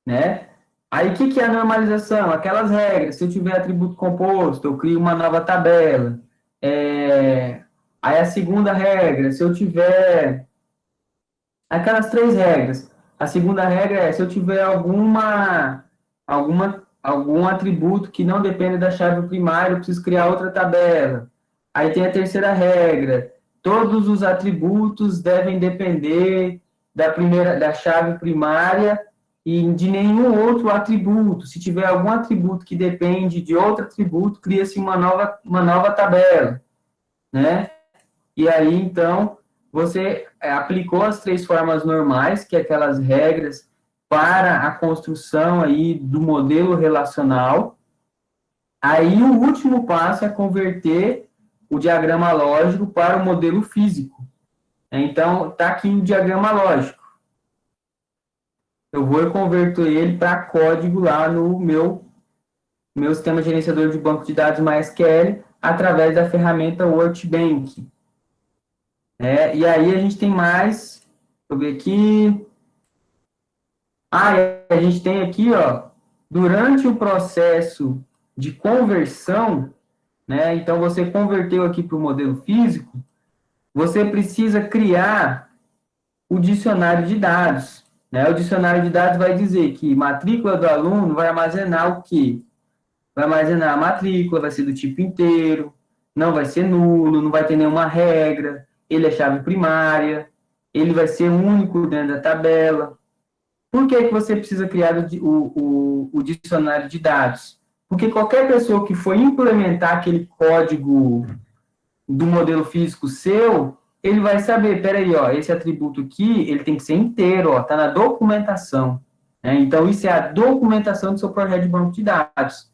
né? Aí, o que é a normalização? Aquelas regras. Se eu tiver atributo composto, eu crio uma nova tabela. Aí, a segunda regra, se eu tiver... Aquelas 3 regras. A segunda regra é, se eu tiver algum atributo que não depende da chave primária, eu preciso criar outra tabela. Aí, tem a terceira regra. Todos os atributos devem depender da chave primária e de nenhum outro atributo. Se tiver algum atributo que depende de outro atributo, cria-se uma nova tabela, né? E aí, então, você aplicou as 3 formas normais, que é aquelas regras para a construção aí do modelo relacional. Aí, o último passo é converter o diagrama lógico para o modelo físico. Então, está aqui o diagrama lógico. Eu vou e converto ele para código lá no meu sistema gerenciador de banco de dados MySQL, através da ferramenta Workbench. E aí a gente tem mais, deixa eu ver aqui. A gente tem aqui, ó, durante o processo de conversão, né? Então, você converteu aqui para o modelo físico, você precisa criar o dicionário de dados, né? O dicionário de dados vai dizer que matrícula do aluno vai armazenar o quê? Vai armazenar a matrícula, vai ser do tipo inteiro, não vai ser nulo, não vai ter nenhuma regra, ele é chave primária, ele vai ser único dentro da tabela. Por que você precisa criar o dicionário de dados? Porque qualquer pessoa que for implementar aquele código do modelo físico seu, ele vai saber, peraí, ó, esse atributo aqui, ele tem que ser inteiro, ó, tá na documentação. Né? Então, isso é a documentação do seu projeto de banco de dados.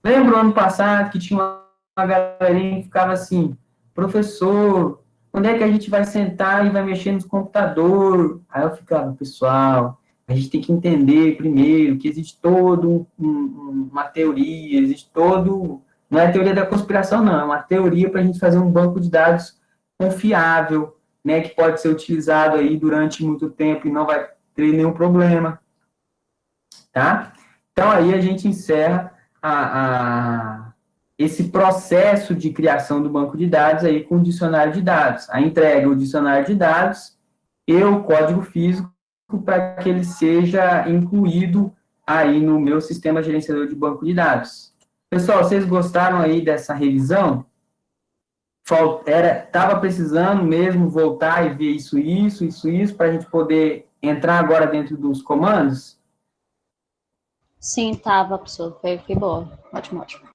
Lembra o ano passado que tinha uma galerinha que ficava assim, professor, quando é que a gente vai sentar e vai mexer nos computadores? Aí eu ficava, pessoal, a gente tem que entender primeiro que existe toda uma teoria, existe todo... Não é a teoria da conspiração, não. É uma teoria para a gente fazer um banco de dados confiável, né, que pode ser utilizado aí durante muito tempo e não vai ter nenhum problema, tá? Então, aí a gente encerra esse processo de criação do banco de dados aí com o dicionário de dados. A entrega, o dicionário de dados e o código físico para que ele seja incluído aí no meu sistema gerenciador de banco de dados. Pessoal, vocês gostaram aí dessa revisão? Estava precisando mesmo voltar e ver isso, para a gente poder entrar agora dentro dos comandos? Sim, tava, professor. Foi boa. Ótimo, ótimo.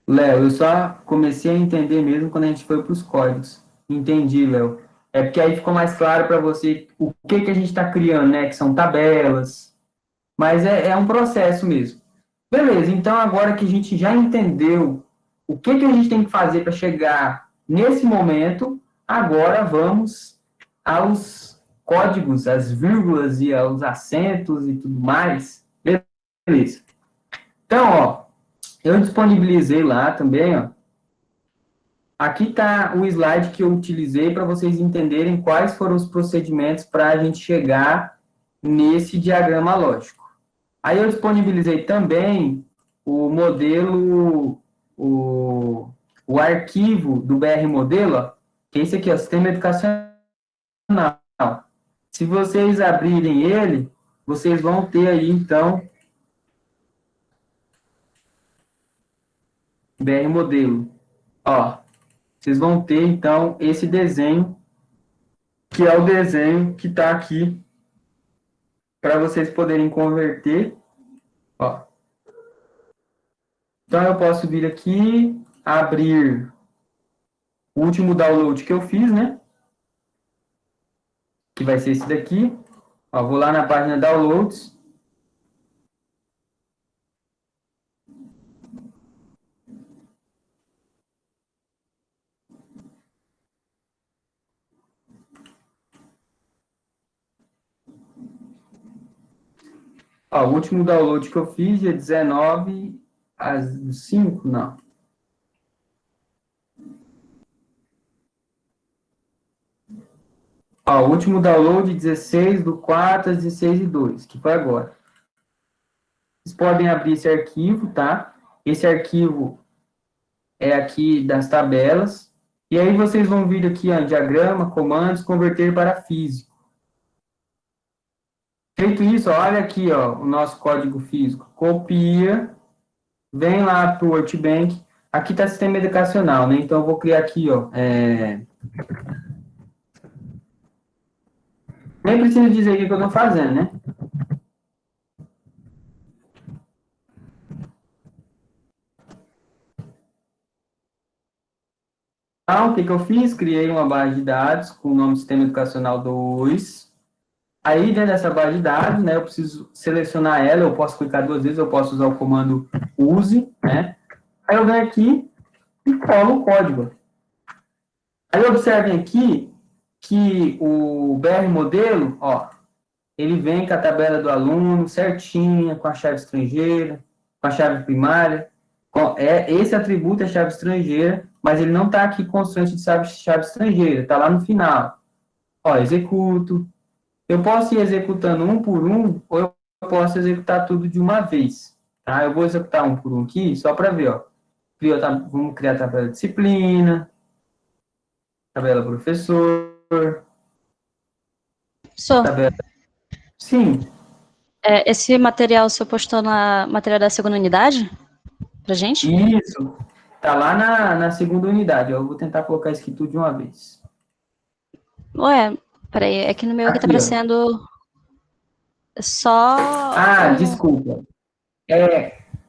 Léo, eu só comecei a entender mesmo quando a gente foi para os códigos. Entendi, Léo. É porque aí ficou mais claro para você o que a gente está criando, né? Que são tabelas. Mas é um processo mesmo. Beleza, então agora que a gente já entendeu o que a gente tem que fazer para chegar nesse momento, agora vamos aos códigos, às vírgulas e aos acentos e tudo mais. Beleza. Então, ó, eu disponibilizei lá também, ó. Aqui está o slide que eu utilizei para vocês entenderem quais foram os procedimentos para a gente chegar nesse diagrama lógico. Aí eu disponibilizei também o modelo, o arquivo do BR Modelo, ó, que é esse aqui, ó, Sistema Educacional. Se vocês abrirem ele, vocês vão ter aí, então, BR Modelo. Ó, vocês vão ter, então, esse desenho, que é o desenho que está aqui, para vocês poderem converter. Ó. Então, eu posso vir aqui, abrir o último download que eu fiz, né? Que vai ser esse daqui. Ó, vou lá na página Downloads. Ó, o último download que eu fiz, dia 19 às 5, não. Ó, o último download, 16/4 às 16:02, que foi agora. Vocês podem abrir esse arquivo, tá? Esse arquivo é aqui das tabelas. E aí vocês vão vir aqui, ó, diagrama, comandos, converter para físico. Feito isso, ó, olha aqui, ó, o nosso código físico. Copia, vem lá para o Workbank. Aqui está sistema educacional, né? Então, eu vou criar aqui, ó. Nem preciso dizer o que eu estou fazendo, né? Então, o que eu fiz? Criei uma base de dados com o nome Sistema Educacional 2. Aí, dentro dessa base de dados, né, eu preciso selecionar ela, eu posso clicar 2 vezes, eu posso usar o comando use, né? Aí eu venho aqui e colo o código. Aí observem aqui que o BR Modelo, ó, ele vem com a tabela do aluno certinha, com a chave estrangeira, com a chave primária. Esse atributo é chave estrangeira, mas ele não está aqui constante de chave estrangeira, está lá no final. Ó, executo. Eu posso ir executando um por um, ou eu posso executar tudo de uma vez. Tá? Eu vou executar um por um aqui, só para ver. Ó. Vamos criar a tabela disciplina, tabela professor, Professor, tabela... Sim. Esse material o senhor postou na matéria da segunda unidade? Pra gente? Isso. Tá lá na segunda unidade. Eu vou tentar colocar isso aqui tudo de uma vez. Ué, peraí, é que no meu aqui tá Aqui, ó. aparecendo só... Desculpa.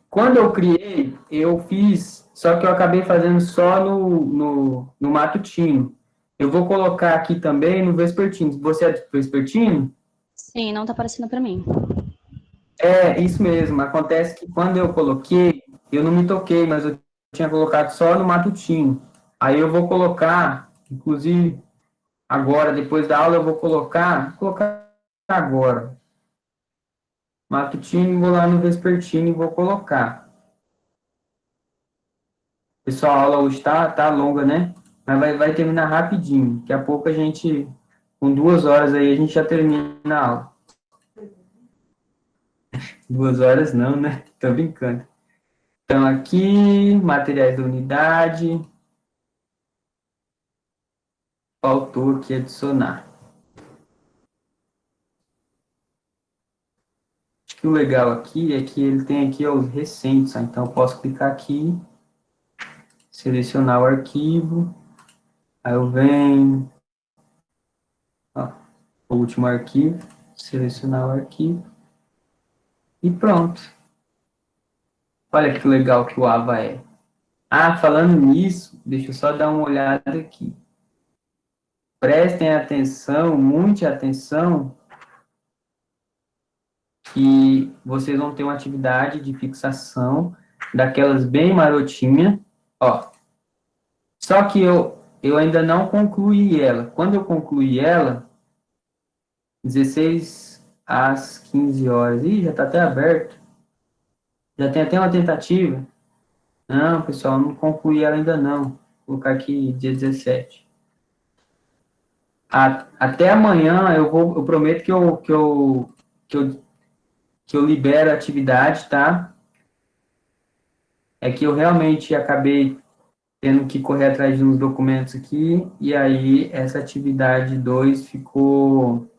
Quando eu criei, eu fiz, só que eu acabei fazendo só no matutino. Eu vou colocar aqui também no vespertino. Você é do vespertino? Sim, não tá aparecendo pra mim. Isso mesmo. Acontece que quando eu coloquei, eu não me toquei, mas eu tinha colocado só no matutino. Aí eu vou colocar, inclusive, agora, depois da aula, eu vou colocar agora. Matutino, vou lá no vespertino e vou colocar. Pessoal, a aula hoje tá longa, né? Mas vai terminar rapidinho. Daqui a pouco a gente Com 2 horas aí a gente já termina a aula. 2 horas não, né? Tô brincando. Então, aqui, materiais da unidade. Faltou aqui adicionar. Acho que o legal aqui é que ele tem aqui os recentes, então eu posso clicar aqui, selecionar o arquivo, aí eu venho, ó, o último arquivo, selecionar o arquivo, e pronto. Olha que legal que o AVA é. Ah, falando nisso, deixa eu só dar uma olhada aqui. Prestem atenção, muita atenção, que vocês vão ter uma atividade de fixação daquelas bem marotinha, ó. Só que eu ainda não concluí ela. Quando eu concluí ela, 16 às 15 horas. Ih, já está até aberto. Já tem até uma tentativa. Não, pessoal, não concluí ela ainda não. Vou colocar aqui dia 17. Até amanhã eu prometo que eu libero a atividade, tá? É que eu realmente acabei tendo que correr atrás de uns documentos aqui, e aí essa atividade 2 ficou...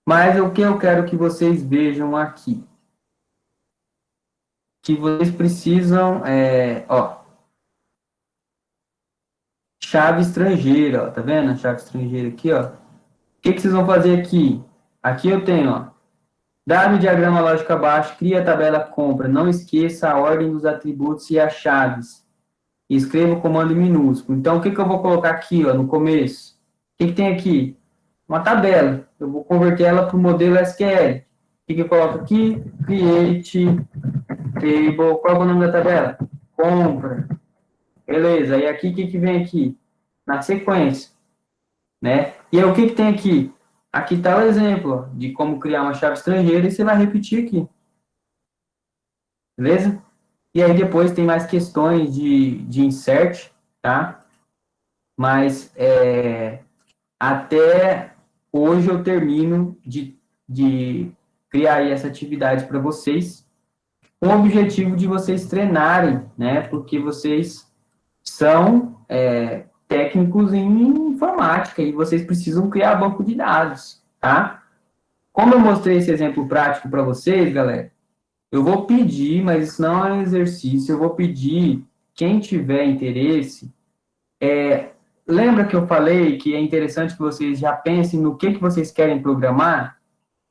Mas o que eu quero que vocês vejam aqui? Que vocês precisam, ó, chave estrangeira, ó, tá vendo a chave estrangeira aqui, ó? O que vocês vão fazer aqui? Aqui eu tenho, ó, dado o diagrama lógico abaixo, cria a tabela compra, não esqueça a ordem dos atributos e as chaves. Escreva o comando em minúsculo. Então, o que eu vou colocar aqui, ó, no começo? O que tem aqui? Uma tabela. Eu vou converter ela para o modelo SQL. O que eu coloco aqui? Create table. Qual é o nome da tabela? Compra. Beleza. E aqui, o que vem aqui? Na sequência. Né? E aí, o que tem aqui? Aqui está o exemplo, ó, de como criar uma chave estrangeira, e você vai repetir aqui. Beleza? E aí depois tem mais questões de insert, tá? Mas até hoje eu termino de criar aí essa atividade para vocês, com o objetivo de vocês treinarem, né? Porque vocês são técnicos em informática e vocês precisam criar banco de dados, tá? Como eu mostrei esse exemplo prático para vocês, galera, eu vou pedir, mas isso não é um exercício, eu vou pedir, quem tiver interesse, lembra que eu falei que é interessante que vocês já pensem no que vocês querem programar?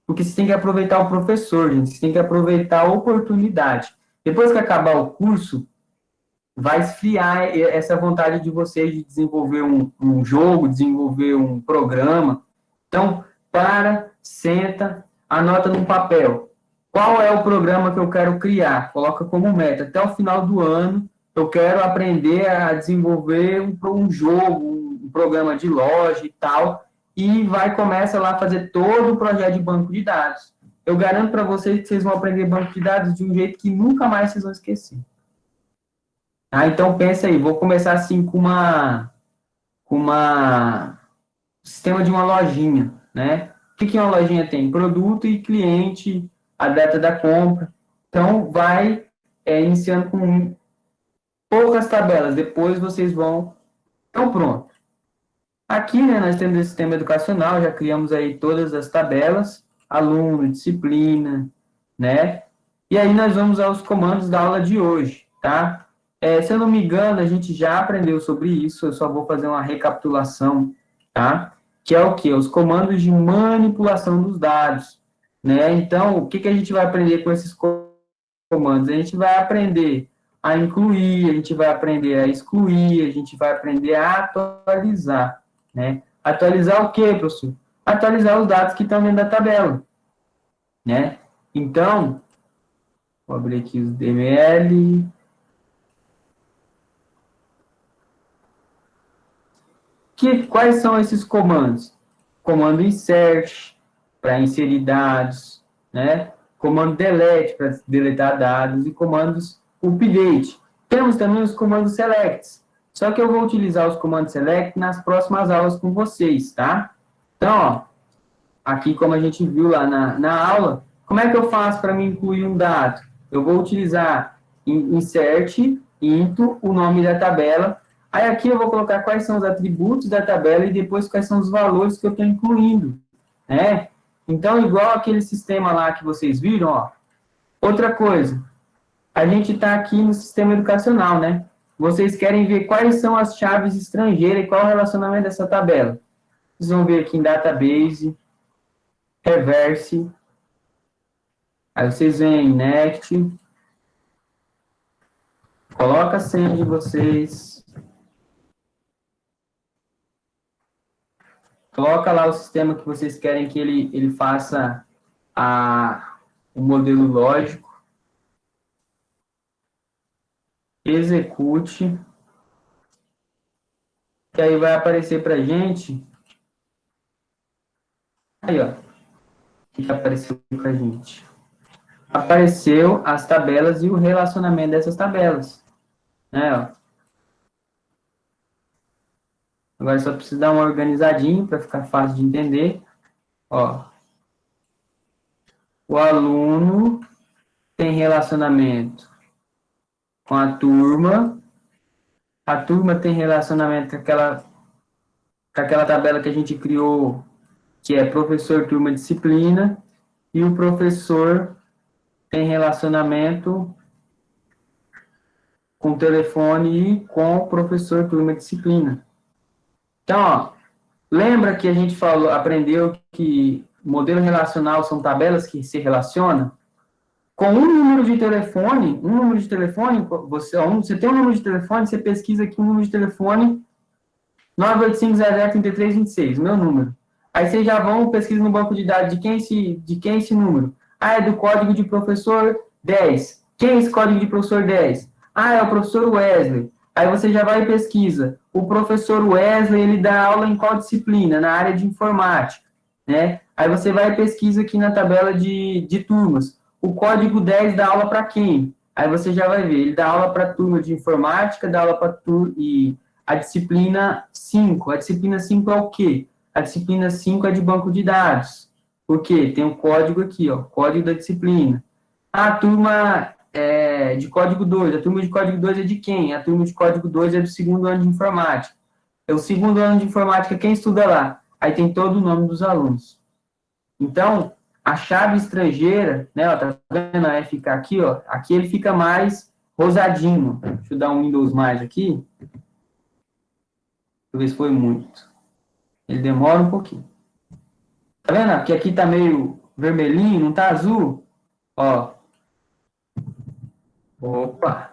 Porque vocês têm que aproveitar o professor, gente, vocês têm que aproveitar a oportunidade. Depois que acabar o curso, vai esfriar essa vontade de vocês de desenvolver um jogo, desenvolver um programa. Então, senta, anota no papel. Qual é o programa que eu quero criar? Coloca como meta. Até o final do ano, eu quero aprender a desenvolver um jogo, um programa de loja e tal, e começa lá a fazer todo o projeto de banco de dados. Eu garanto para vocês que vocês vão aprender banco de dados de um jeito que nunca mais vocês vão esquecer. Então, pensa aí, vou começar assim com sistema de uma lojinha, né? O que uma lojinha tem? Produto e cliente, a data da compra. Então, vai iniciando com poucas tabelas, depois vocês vão... Então, pronto. Aqui, né, nós temos esse sistema educacional, já criamos aí todas as tabelas, aluno, disciplina, né? E aí nós vamos aos comandos da aula de hoje, tá? Se eu não me engano, a gente já aprendeu sobre isso, eu só vou fazer uma recapitulação, tá? Que é o quê? Os comandos de manipulação dos dados, né? Então, o que a gente vai aprender com esses comandos? A gente vai aprender a incluir, a gente vai aprender a excluir, a gente vai aprender a atualizar, né? Atualizar o quê, professor? Atualizar os dados que estão dentro da tabela, né? Então, vou abrir aqui os DML. Quais são esses comandos? Comando insert, para inserir dados, né? Comando delete, para deletar dados, e comandos update. Temos também os comandos selects, só que eu vou utilizar os comandos select nas próximas aulas com vocês, tá? Então, ó, aqui como a gente viu lá na aula, como é que eu faço para me incluir um dado? Eu vou utilizar insert, into, o nome da tabela. Aí aqui eu vou colocar quais são os atributos da tabela e depois quais são os valores que eu estou incluindo, né? Então, igual aquele sistema lá que vocês viram, ó. Outra coisa, a gente está aqui no sistema educacional, né? Vocês querem ver quais são as chaves estrangeiras e qual o relacionamento dessa tabela. Vocês vão ver aqui em database, reverse, aí vocês vêm em next, coloca a senha de vocês, coloca lá o sistema que vocês querem que ele faça o modelo lógico, execute, que aí vai aparecer para a gente, aí ó, o que apareceu para a gente? Apareceu as tabelas e o relacionamento dessas tabelas, né, ó. Agora só preciso dar uma organizadinha para ficar fácil de entender, ó. O aluno tem relacionamento com a turma tem relacionamento com aquela tabela que a gente criou, que é professor, turma, disciplina, e o professor tem relacionamento com o telefone e com o professor, turma, disciplina. Então, ó, lembra que a gente aprendeu que modelo relacional são tabelas que se relacionam? Com um número de telefone, você tem um número de telefone, você pesquisa aqui um número de telefone 985003326, meu número. Aí vocês já vão pesquisar no banco de dados de quem é esse número. Ah, é do código de professor 10. Quem é esse código de professor 10? Ah, é o professor Wesley. Aí você já vai e pesquisa. O professor Wesley, ele dá aula em qual disciplina? Na área de informática, né? Aí você vai e pesquisa aqui na tabela de turmas. O código 10 dá aula para quem? Aí você já vai ver. Ele dá aula para turma de informática, dá aula para e a disciplina 5. A disciplina 5 é o quê? A disciplina 5 é de banco de dados. Por quê? Tem o código aqui, ó, código da disciplina. A turma de código 2. A turma de código 2 é de quem? A turma de código 2 é do segundo ano de informática. É o segundo ano de informática, quem estuda lá? Aí tem todo o nome dos alunos. Então, a chave estrangeira, né, ó, tá vendo? Vai ficar aqui, ó. Aqui ele fica mais rosadinho. Deixa eu dar um Windows mais aqui. Deixa eu ver se foi muito. Ele demora um pouquinho. Tá vendo? Porque aqui tá meio vermelhinho, não tá azul. Ó. Opa.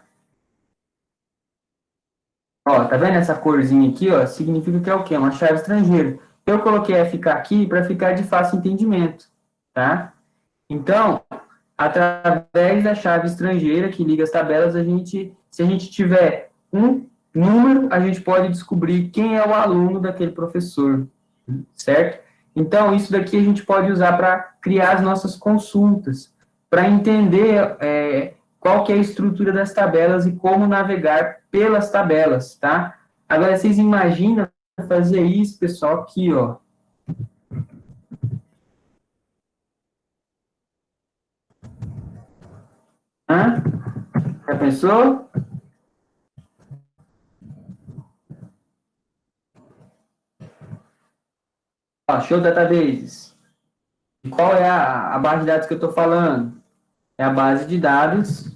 Ó, tá vendo essa corzinha aqui, ó? Significa que é o quê? Uma chave estrangeira. Eu coloquei FK aqui para ficar de fácil entendimento, tá? Então, através da chave estrangeira que liga as tabelas, se a gente tiver um número, a gente pode descobrir quem é o aluno daquele professor, certo? Então, isso daqui a gente pode usar para criar as nossas consultas, para entender qual que é a estrutura das tabelas e como navegar pelas tabelas, tá? Agora, vocês imaginam fazer isso, pessoal, aqui, ó. Hã? Já pensou? Ó, show databases. E qual é a base de dados que eu estou falando? É a base de dados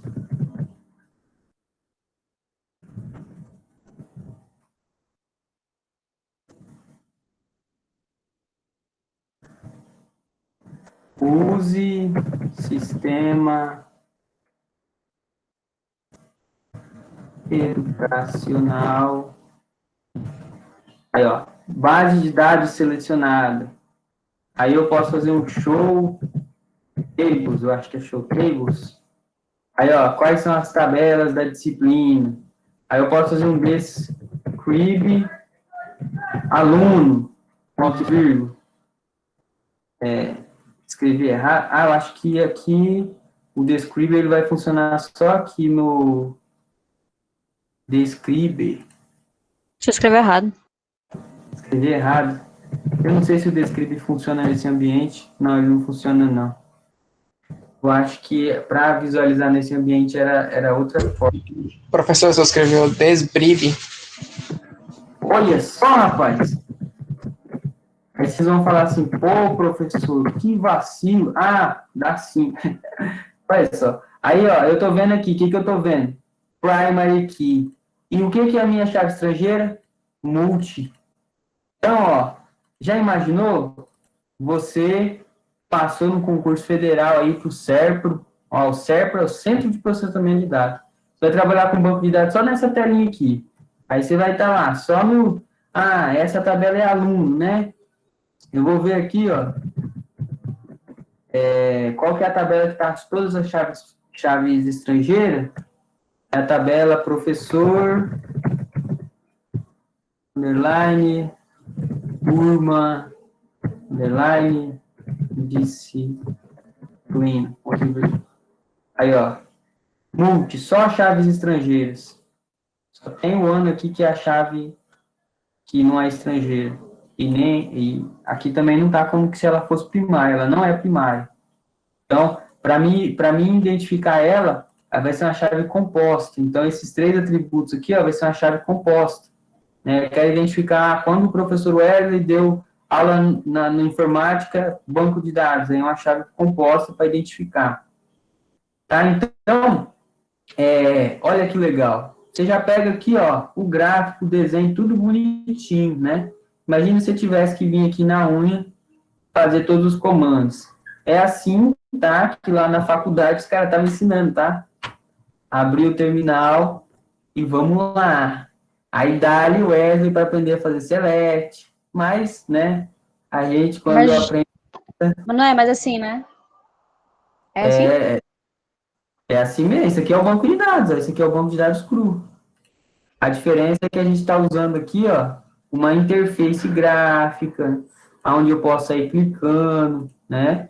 use sistema educacional. Aí, ó, base de dados selecionada. Aí eu posso fazer um show tables, eu acho que é show tables. Aí, ó, quais são as tabelas da disciplina? Aí eu posso fazer um describe aluno, ponto vírgula. Escrevi errado. Ah, eu acho que aqui o describe ele vai funcionar só aqui no describe. Você escreveu errado. Escrevi errado. Eu não sei se o Describe funciona nesse ambiente. Não, ele não funciona, não. Eu acho que para visualizar nesse ambiente era outra forma. O professor só escreveu Describe. Olha só, rapaz! Aí vocês vão falar assim, pô, professor, que vacilo. Ah, dá sim. Olha só. Aí, ó, eu tô vendo aqui, o que que eu tô vendo? Primary key. E o que que é a minha chave estrangeira? Multi. Então, ó, já imaginou? Você passou no concurso federal aí pro SERPRO. Ó, o SERPRO é o Centro de Processamento de Dados. Você vai trabalhar com banco de dados só nessa telinha aqui. Aí você vai estar lá, só no... Ah, essa tabela é aluno, né? Eu vou ver aqui, ó, qual que é a tabela que está todas as chaves estrangeiras. É a tabela professor, underline, turma, underline, disciplina. Aí, ó, multi, só chaves estrangeiras. Só tem o ano aqui que é a chave que não é estrangeira. E aqui também não está como que se ela fosse primária, ela não é primária. Então, para mim identificar ela vai ser uma chave composta. Então, esses 3 atributos aqui, ó, vai ser uma chave composta. Né? Eu quero identificar quando o professor Wesley deu aula na informática, banco de dados, aí é uma chave composta para identificar. Tá? Então, olha que legal. Você já pega aqui, ó, o gráfico, o desenho, tudo bonitinho, né? Imagina se você tivesse que vir aqui na unha fazer todos os comandos. É assim, tá? Que lá na faculdade os caras estavam ensinando, tá? Abrir o terminal e vamos lá. Aí dá-lhe o Wesley para aprender a fazer select. Mas, né? A gente, quando aprende... Mas não é mais assim, né? É assim? É assim mesmo. Isso aqui é o banco de dados. Ó. Esse aqui é o banco de dados cru. A diferença é que a gente está usando aqui, ó, uma interface gráfica, onde eu posso ir clicando, né?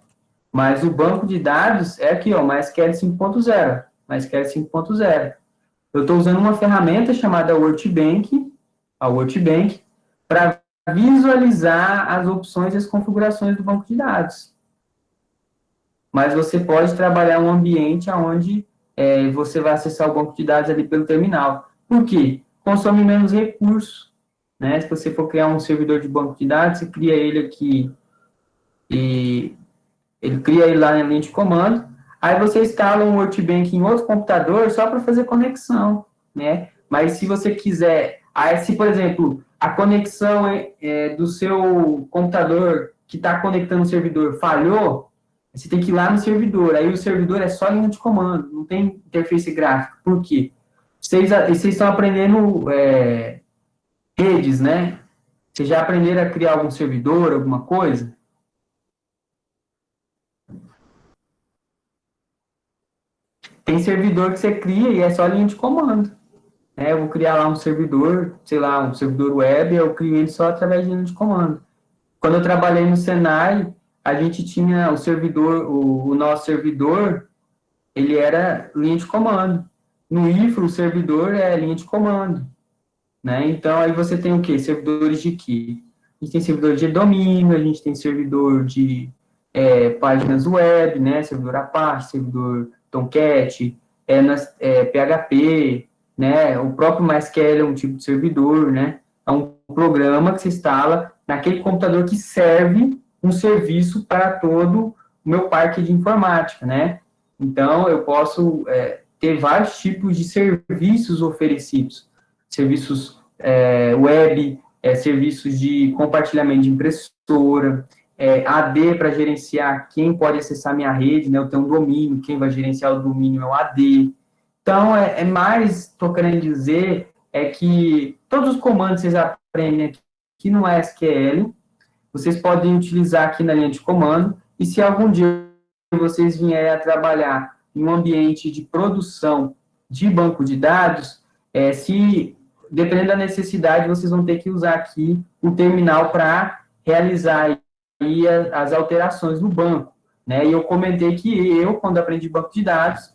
Mas o banco de dados é aqui, ó, MySQL 5.0. MySQL 5.0. Eu estou usando uma ferramenta chamada Workbench, a Workbench, para visualizar as opções e as configurações do banco de dados. Mas você pode trabalhar um ambiente onde você vai acessar o banco de dados ali pelo terminal. Por quê? Consome menos recursos. Né? Se você for criar um servidor de banco de dados, você cria ele aqui e ele cria ele lá na linha de comando. Aí você instala um Workbench em outro computador só para fazer conexão, né? Mas se você quiser, aí se por exemplo a conexão do seu computador que está conectando o servidor falhou, você tem que ir lá no servidor. Aí o servidor é só linha de comando, não tem interface gráfica. Por quê? Vocês estão aprendendo redes, né? Vocês já aprenderam a criar algum servidor, alguma coisa? Tem servidor que você cria e é só linha de comando. Eu vou criar lá um servidor, sei lá, um servidor web, eu crio ele só através de linha de comando. Quando eu trabalhei no Senai, a gente tinha o servidor, o nosso servidor, ele era linha de comando. No IFRO, o servidor é linha de comando. Né? Então, aí você tem o quê? Servidores de quê? A gente tem servidor de domínio, a gente tem servidor de páginas web, né? Servidor Apache, servidor Tomcat, PHP, né? O próprio MySQL é um tipo de servidor, né? É um programa que se instala naquele computador que serve um serviço para todo o meu parque de informática, né? Então, eu posso ter vários tipos de serviços oferecidos. Serviços web, serviços de compartilhamento de impressora, AD para gerenciar quem pode acessar minha rede, né? Eu tenho um domínio, quem vai gerenciar o domínio é o AD. Então, mais, estou querendo dizer, que todos os comandos que vocês aprendem aqui no SQL, vocês podem utilizar aqui na linha de comando, e se algum dia vocês vierem a trabalhar em um ambiente de produção de banco de dados, dependendo da necessidade, vocês vão ter que usar aqui o terminal para realizar aí as alterações no banco. Né? E eu comentei que quando aprendi banco de dados,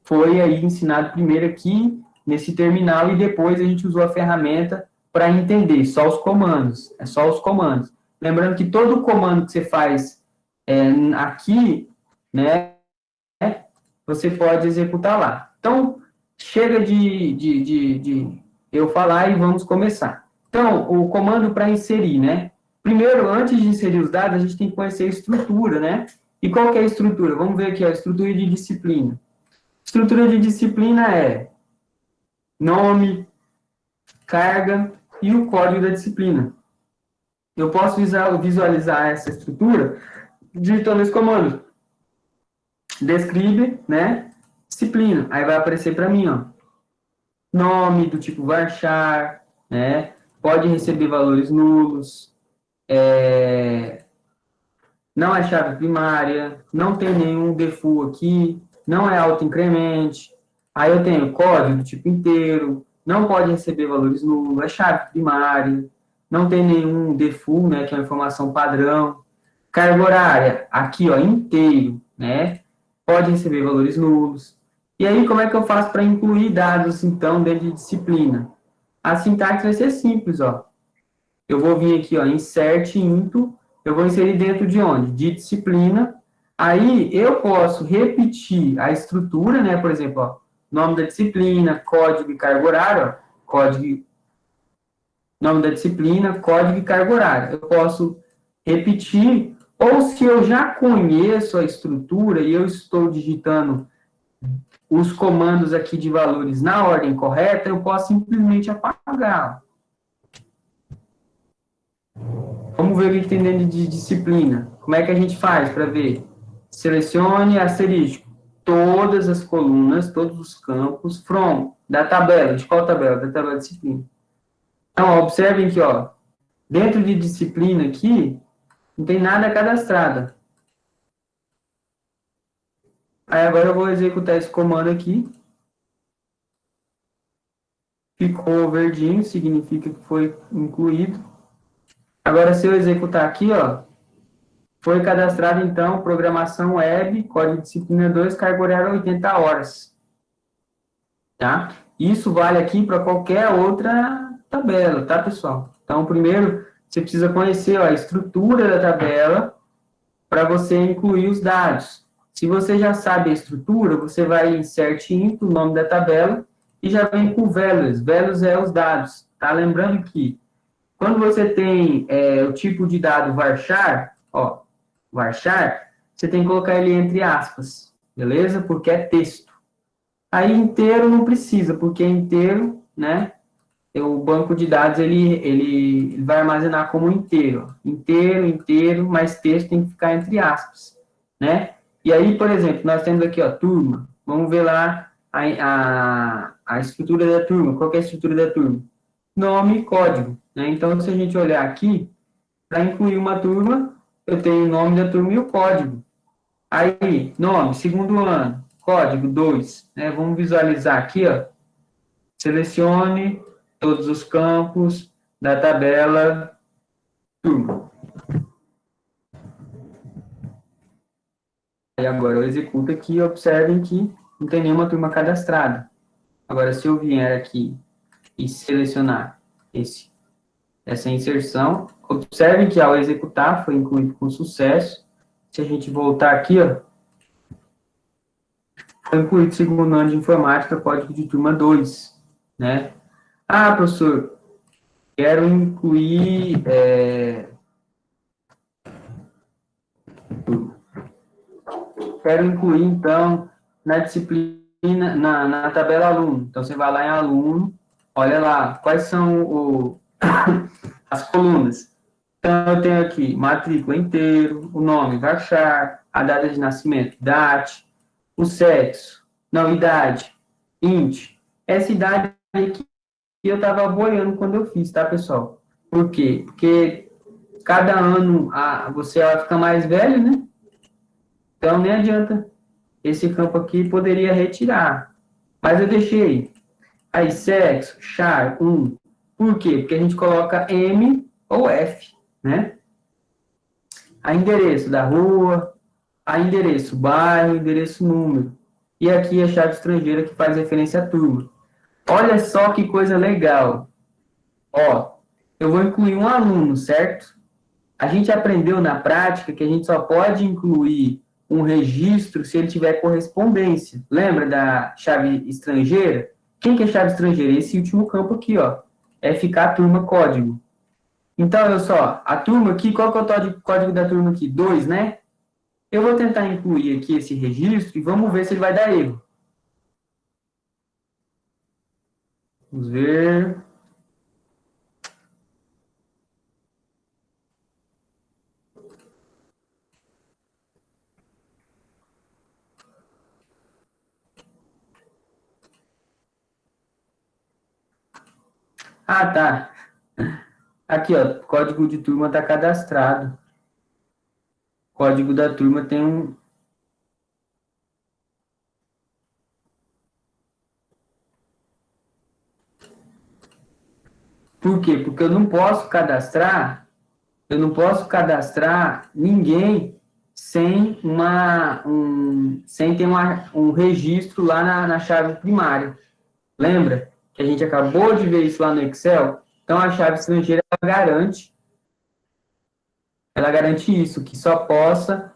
foi aí ensinado primeiro aqui nesse terminal e depois a gente usou a ferramenta para entender, só os comandos, é só os comandos. Lembrando que todo comando que você faz aqui, né, você pode executar lá. Então, chega de eu falar e vamos começar. Então, o comando para inserir, né? Primeiro, antes de inserir os dados, a gente tem que conhecer a estrutura, né? E qual que é a estrutura? Vamos ver aqui, a estrutura de disciplina. Estrutura de disciplina é nome, carga e o código da disciplina. Eu posso visualizar essa estrutura digitando esse comando. Describe, né? Disciplina. Aí vai aparecer para mim, ó. Nome do tipo varchar, né? Pode receber valores nulos. Não é chave primária. Não tem nenhum default aqui. Não é autoincremente. Aí eu tenho código do tipo inteiro. Não pode receber valores nulos. É chave primária. Não tem nenhum default, né? Que é uma informação padrão. Carga horária. Aqui, ó, inteiro, né? Pode receber valores nulos. E aí, como é que eu faço para incluir dados, então, dentro de disciplina? A sintaxe vai ser simples, ó. Eu vou vir aqui, ó, insert into, eu vou inserir dentro de onde? De disciplina. Aí, eu posso repetir a estrutura, né? Por exemplo, ó, nome da disciplina, código e carga horária, ó, código, nome da disciplina, código e carga horária. Eu posso repetir, ou se eu já conheço a estrutura e eu estou digitando os comandos aqui de valores na ordem correta, eu posso simplesmente apagar. Vamos ver o que tem dentro de disciplina. Como é que a gente faz para ver? Selecione asterisco todas as colunas, todos os campos, from, da tabela. De qual tabela? Da tabela de disciplina. Então, ó, observem que, ó, dentro de disciplina aqui, não tem nada cadastrado. Aí agora eu vou executar esse comando aqui. Ficou verdinho, significa que foi incluído. Agora, se eu executar aqui, ó, foi cadastrado, então, programação web, código de disciplina 2, carga horária 80 horas. Tá? Isso vale aqui para qualquer outra tabela, tá, pessoal? Então, primeiro, você precisa conhecer, ó, a estrutura da tabela para você incluir os dados. Se você já sabe a estrutura, você vai insert into, o nome da tabela, e já vem com values. Values é os dados, tá? Lembrando que quando você tem o tipo de dado varchar, ó, varchar, você tem que colocar ele entre aspas, beleza? Porque é texto. Aí inteiro não precisa, porque inteiro, né? O banco de dados, ele vai armazenar como inteiro. Inteiro, mas texto tem que ficar entre aspas, né? E aí, por exemplo, nós temos aqui, ó, turma. Vamos ver lá a estrutura da turma. Qual que é a estrutura da turma? Nome e código, né? Então, se a gente olhar aqui, para incluir uma turma, eu tenho o nome da turma e o código. Aí, nome, segundo ano, código 2, né? Vamos visualizar aqui, ó. Selecione todos os campos da tabela turma. E agora eu executo aqui e observem que não tem nenhuma turma cadastrada. Agora, se eu vier aqui e selecionar essa inserção, observem que ao executar foi incluído com sucesso. Se a gente voltar aqui, ó, foi incluído segundo ano de informática, código de turma 2, né? Ah, professor, quero incluir então, na disciplina, na tabela aluno. Então, você vai lá em aluno, olha lá, quais são as colunas. Então, eu tenho aqui matrícula inteiro, o nome, varchar, a data de nascimento, date, o sexo, não, idade, int. Essa idade aqui eu estava boiando quando eu fiz, tá, pessoal? Por quê? Porque cada ano você vai ficar mais velho, né? Então, nem adianta. Esse campo aqui poderia retirar. Mas eu deixei. Aí, sexo, char, 1. Por quê? Porque a gente coloca M ou F, né? A endereço da rua, a endereço bairro, endereço número. E aqui a chave estrangeira que faz referência à turma. Olha só que coisa legal. Ó, eu vou incluir um aluno, certo? A gente aprendeu na prática que a gente só pode incluir um registro se ele tiver correspondência. Lembra da chave estrangeira? Quem que é chave estrangeira? Esse último campo aqui, ó. FK turma código. Então, olha só, a turma aqui, qual que é o código da turma aqui? 2, né? Eu vou tentar incluir aqui esse registro e vamos ver se ele vai dar erro. Vamos ver. Ah, tá. Aqui, ó, código de turma está cadastrado. Código da turma tem um... Por quê? Porque eu não posso cadastrar ninguém sem ter um registro lá na chave primária. Lembra que a gente acabou de ver isso lá no Excel? Então, a chave estrangeira, ela garante isso, que só possa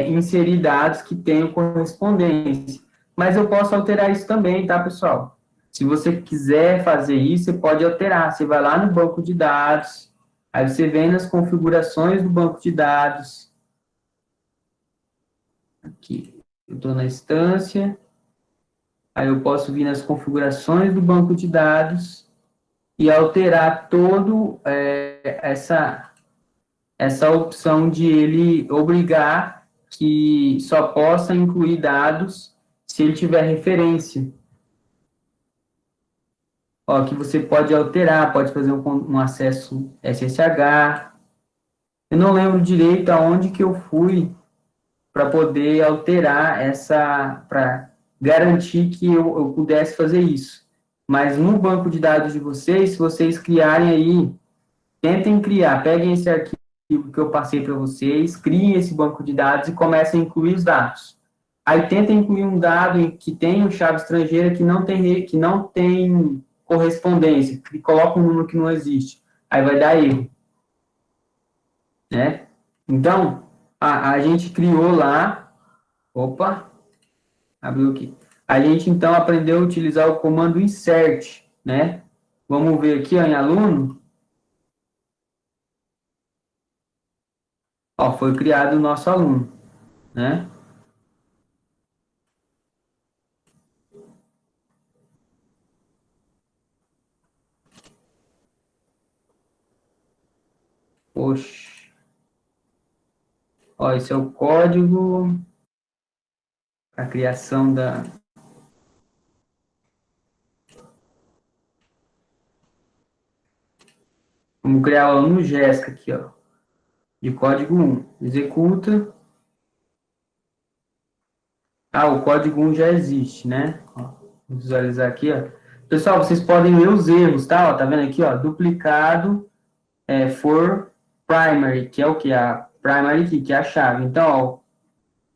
inserir dados que tenham correspondência. Mas eu posso alterar isso também, tá, pessoal? Se você quiser fazer isso, você pode alterar. Você vai lá no banco de dados, aí você vem nas configurações do banco de dados. Aqui, eu estou na instância. Aí eu posso vir nas configurações do banco de dados e alterar todo essa opção de ele obrigar que só possa incluir dados se ele tiver referência. Ó, que você pode alterar, pode fazer um acesso SSH. Eu não lembro direito aonde que eu fui para poder alterar para garantir que eu pudesse fazer isso. Mas no banco de dados de vocês, se vocês criarem aí, tentem criar, peguem esse arquivo que eu passei para vocês, criem esse banco de dados e comecem a incluir os dados. Aí tentem incluir um dado que tem chave estrangeira que não tem correspondência, que coloca um número que não existe. Aí vai dar erro. Né? Então, a gente criou lá, opa, abriu aqui. A gente, então, aprendeu a utilizar o comando insert, né? Vamos ver aqui, ó, em aluno. Ó, foi criado o nosso aluno, né? Oxe. Ó, esse é o código, a criação da... Vamos criar o aluno Jéssica aqui, ó. De código 1. Executa. Ah, o código 1 já existe, né? Ó, vou visualizar aqui, ó. Pessoal, vocês podem ler os erros, tá? Ó, tá vendo aqui, ó? Duplicado for primary, que é o que? A primary key, que é a chave. Então, ó,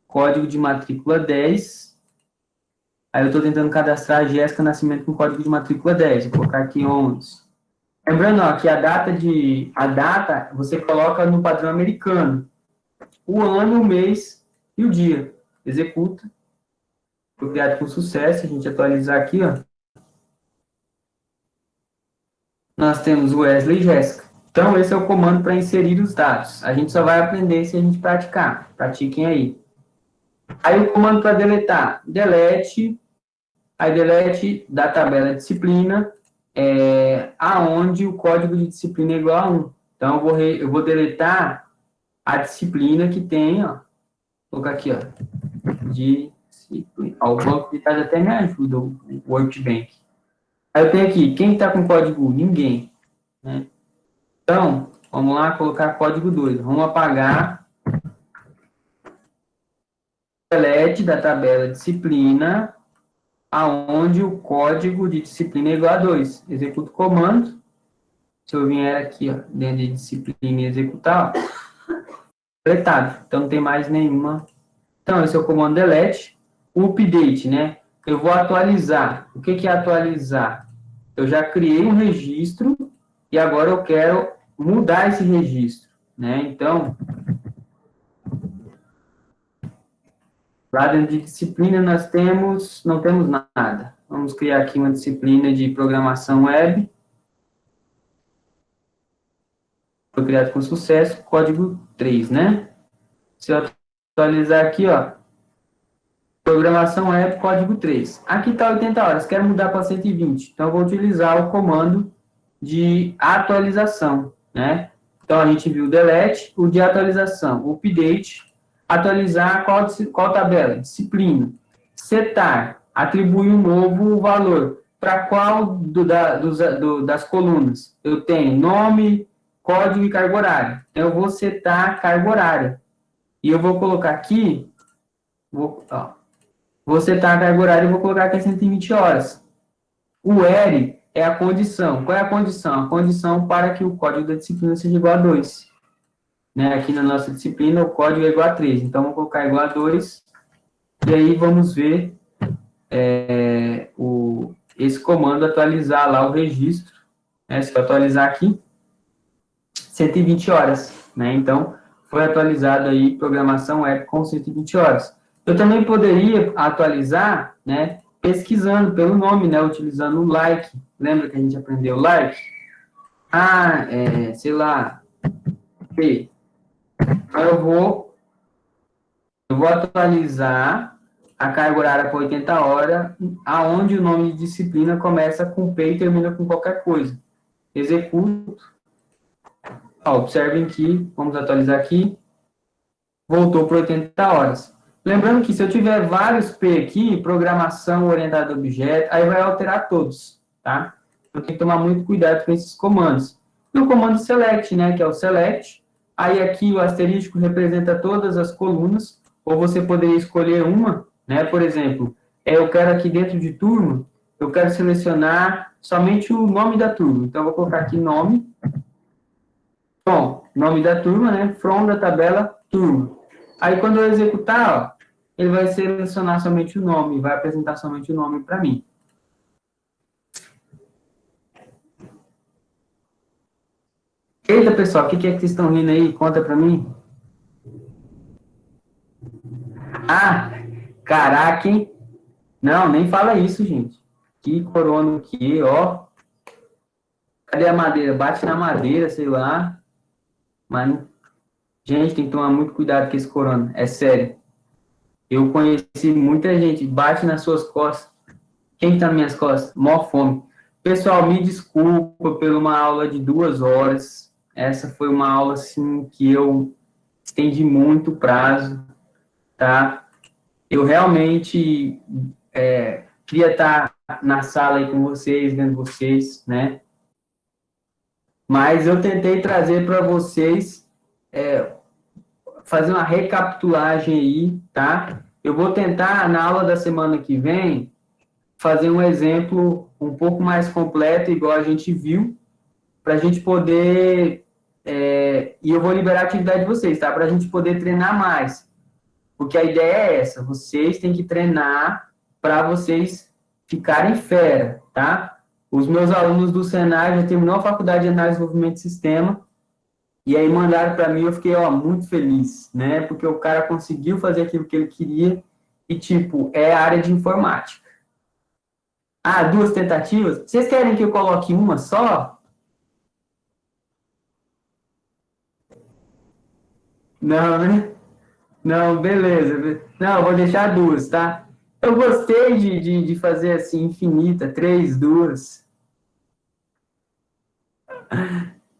código de matrícula 10. Aí eu estou tentando cadastrar a Jéssica Nascimento com código de matrícula 10. Vou colocar aqui 11. Lembrando, ó, que a data você coloca no padrão americano. O ano, o mês e o dia. Executa. Foi criado com sucesso. A gente atualizar aqui, ó. Nós temos o Wesley e Jéssica. Então, esse é o comando para inserir os dados. A gente só vai aprender se a gente praticar. Pratiquem aí. Aí o comando para deletar. Delete. Aí delete da tabela disciplina, aonde o código de disciplina é igual a 1. Então, eu vou deletar a disciplina que tem, ó. Vou colocar aqui, ó. Disciplina. Ó, o banco de dados até me ajuda, o Workbench. Aí eu tenho aqui, quem está com código 1? Ninguém. Né? Então, vamos lá colocar código 2. Vamos apagar delete da tabela disciplina, aonde o código de disciplina é igual a 2. Executo o comando. Se eu vier aqui, ó, dentro de disciplina e executar, ó, deletado. Então, não tem mais nenhuma. Então, esse é o comando delete. O update, né? Eu vou atualizar. O que é atualizar? Eu já criei um registro e agora eu quero mudar esse registro, né? Então, lá dentro de disciplina não temos nada. Vamos criar aqui uma disciplina de programação web. Foi criado com sucesso, código 3, né? Se eu atualizar aqui, ó, programação web, código 3. Aqui está 80 horas, quero mudar para 120. Então, eu vou utilizar o comando de atualização, né? Então, a gente viu o delete, o de atualização, o update, atualizar qual tabela? Disciplina. Setar, atribuir um novo valor. Para qual das colunas? Eu tenho nome, código e carga horária. Então, eu vou setar carga horária. E eu vou colocar aqui, vou setar a carga horária e vou colocar aqui 120 horas. O where é a condição. Qual é a condição? A condição para que o código da disciplina seja igual a 2. Né? Aqui na nossa disciplina, o código é igual a 3. Então, vou colocar igual a 2. E aí, vamos ver esse comando atualizar lá o registro. Né? Se eu atualizar aqui, 120 horas. Né? Então, foi atualizado aí programação web com 120 horas. Eu também poderia atualizar, né, pesquisando pelo nome, né, utilizando o like. Lembra que a gente aprendeu like? Sei lá, P. Então, eu vou atualizar a carga horária para 80 horas, aonde o nome de disciplina começa com P e termina com qualquer coisa. Executo. Observem que, vamos atualizar aqui, voltou para 80 horas. Lembrando que se eu tiver vários P aqui, programação orientada a objeto, aí vai alterar todos, tá? Eu tenho que tomar muito cuidado com esses comandos. E o comando select, né, que é o select, aí aqui o asterisco representa todas as colunas, ou você poderia escolher uma, né, por exemplo, eu quero aqui dentro de turma, eu quero selecionar somente o nome da turma, então eu vou colocar aqui nome, nome da turma, né, from da tabela turma. Aí, quando eu executar, ó, ele vai selecionar somente o nome, vai apresentar somente o nome para mim. Eita, pessoal, o que é que vocês estão rindo aí? Conta para mim. Caraca, hein? Não, nem fala isso, gente. Que corona aqui, ó. Cadê a madeira? Bate na madeira, sei lá. Mas, gente, tem que tomar muito cuidado com esse corona. É sério. Eu conheci muita gente, bate nas suas costas. Quem tá nas minhas costas? Mó fome. Pessoal, me desculpa por uma aula de 2 horas. Essa foi uma aula, assim, que eu estendi muito o prazo, tá? Eu realmente queria estar na sala aí com vocês, vendo vocês, né? Mas eu tentei trazer para vocês, fazer uma recapitulagem aí, tá? Eu vou tentar, na aula da semana que vem, fazer um exemplo um pouco mais completo, igual a gente viu, para a gente poder, e eu vou liberar a atividade de vocês, tá? Para a gente poder treinar mais. Porque a ideia é essa, vocês têm que treinar para vocês ficarem fera, tá? Os meus alunos do Senai já terminou a faculdade de análise e desenvolvimento de sistema, e aí mandaram para mim, eu fiquei, muito feliz, né? Porque o cara conseguiu fazer aquilo que ele queria, e, tipo, é a área de informática. 2 tentativas? Vocês querem que eu coloque uma só? Não, né? Não, beleza. Não, eu vou deixar 2, tá? Eu gostei de fazer assim, infinita, 3, 2.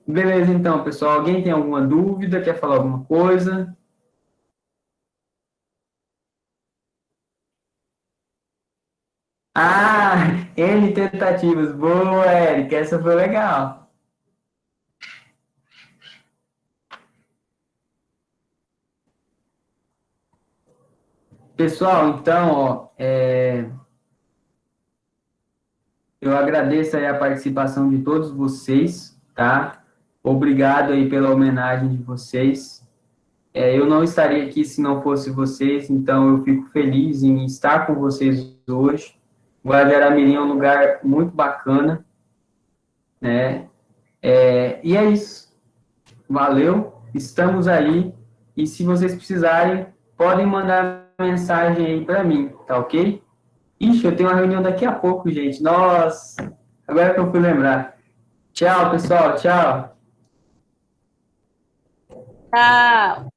Beleza, então, pessoal. Alguém tem alguma dúvida? Quer falar alguma coisa? N tentativas. Boa, Érica. Essa foi legal. Pessoal, então, eu agradeço aí a participação de todos vocês, tá? Obrigado aí pela homenagem de vocês. Eu não estaria aqui se não fosse vocês, então eu fico feliz em estar com vocês hoje. Guaramirã é um lugar muito bacana, né? E é isso. Valeu, estamos aí. E se vocês precisarem, podem mandar mensagem aí para mim, tá ok? Ixi, eu tenho uma reunião daqui a pouco, gente. Nossa, agora que eu fui lembrar. Tchau, pessoal, tchau. Tchau.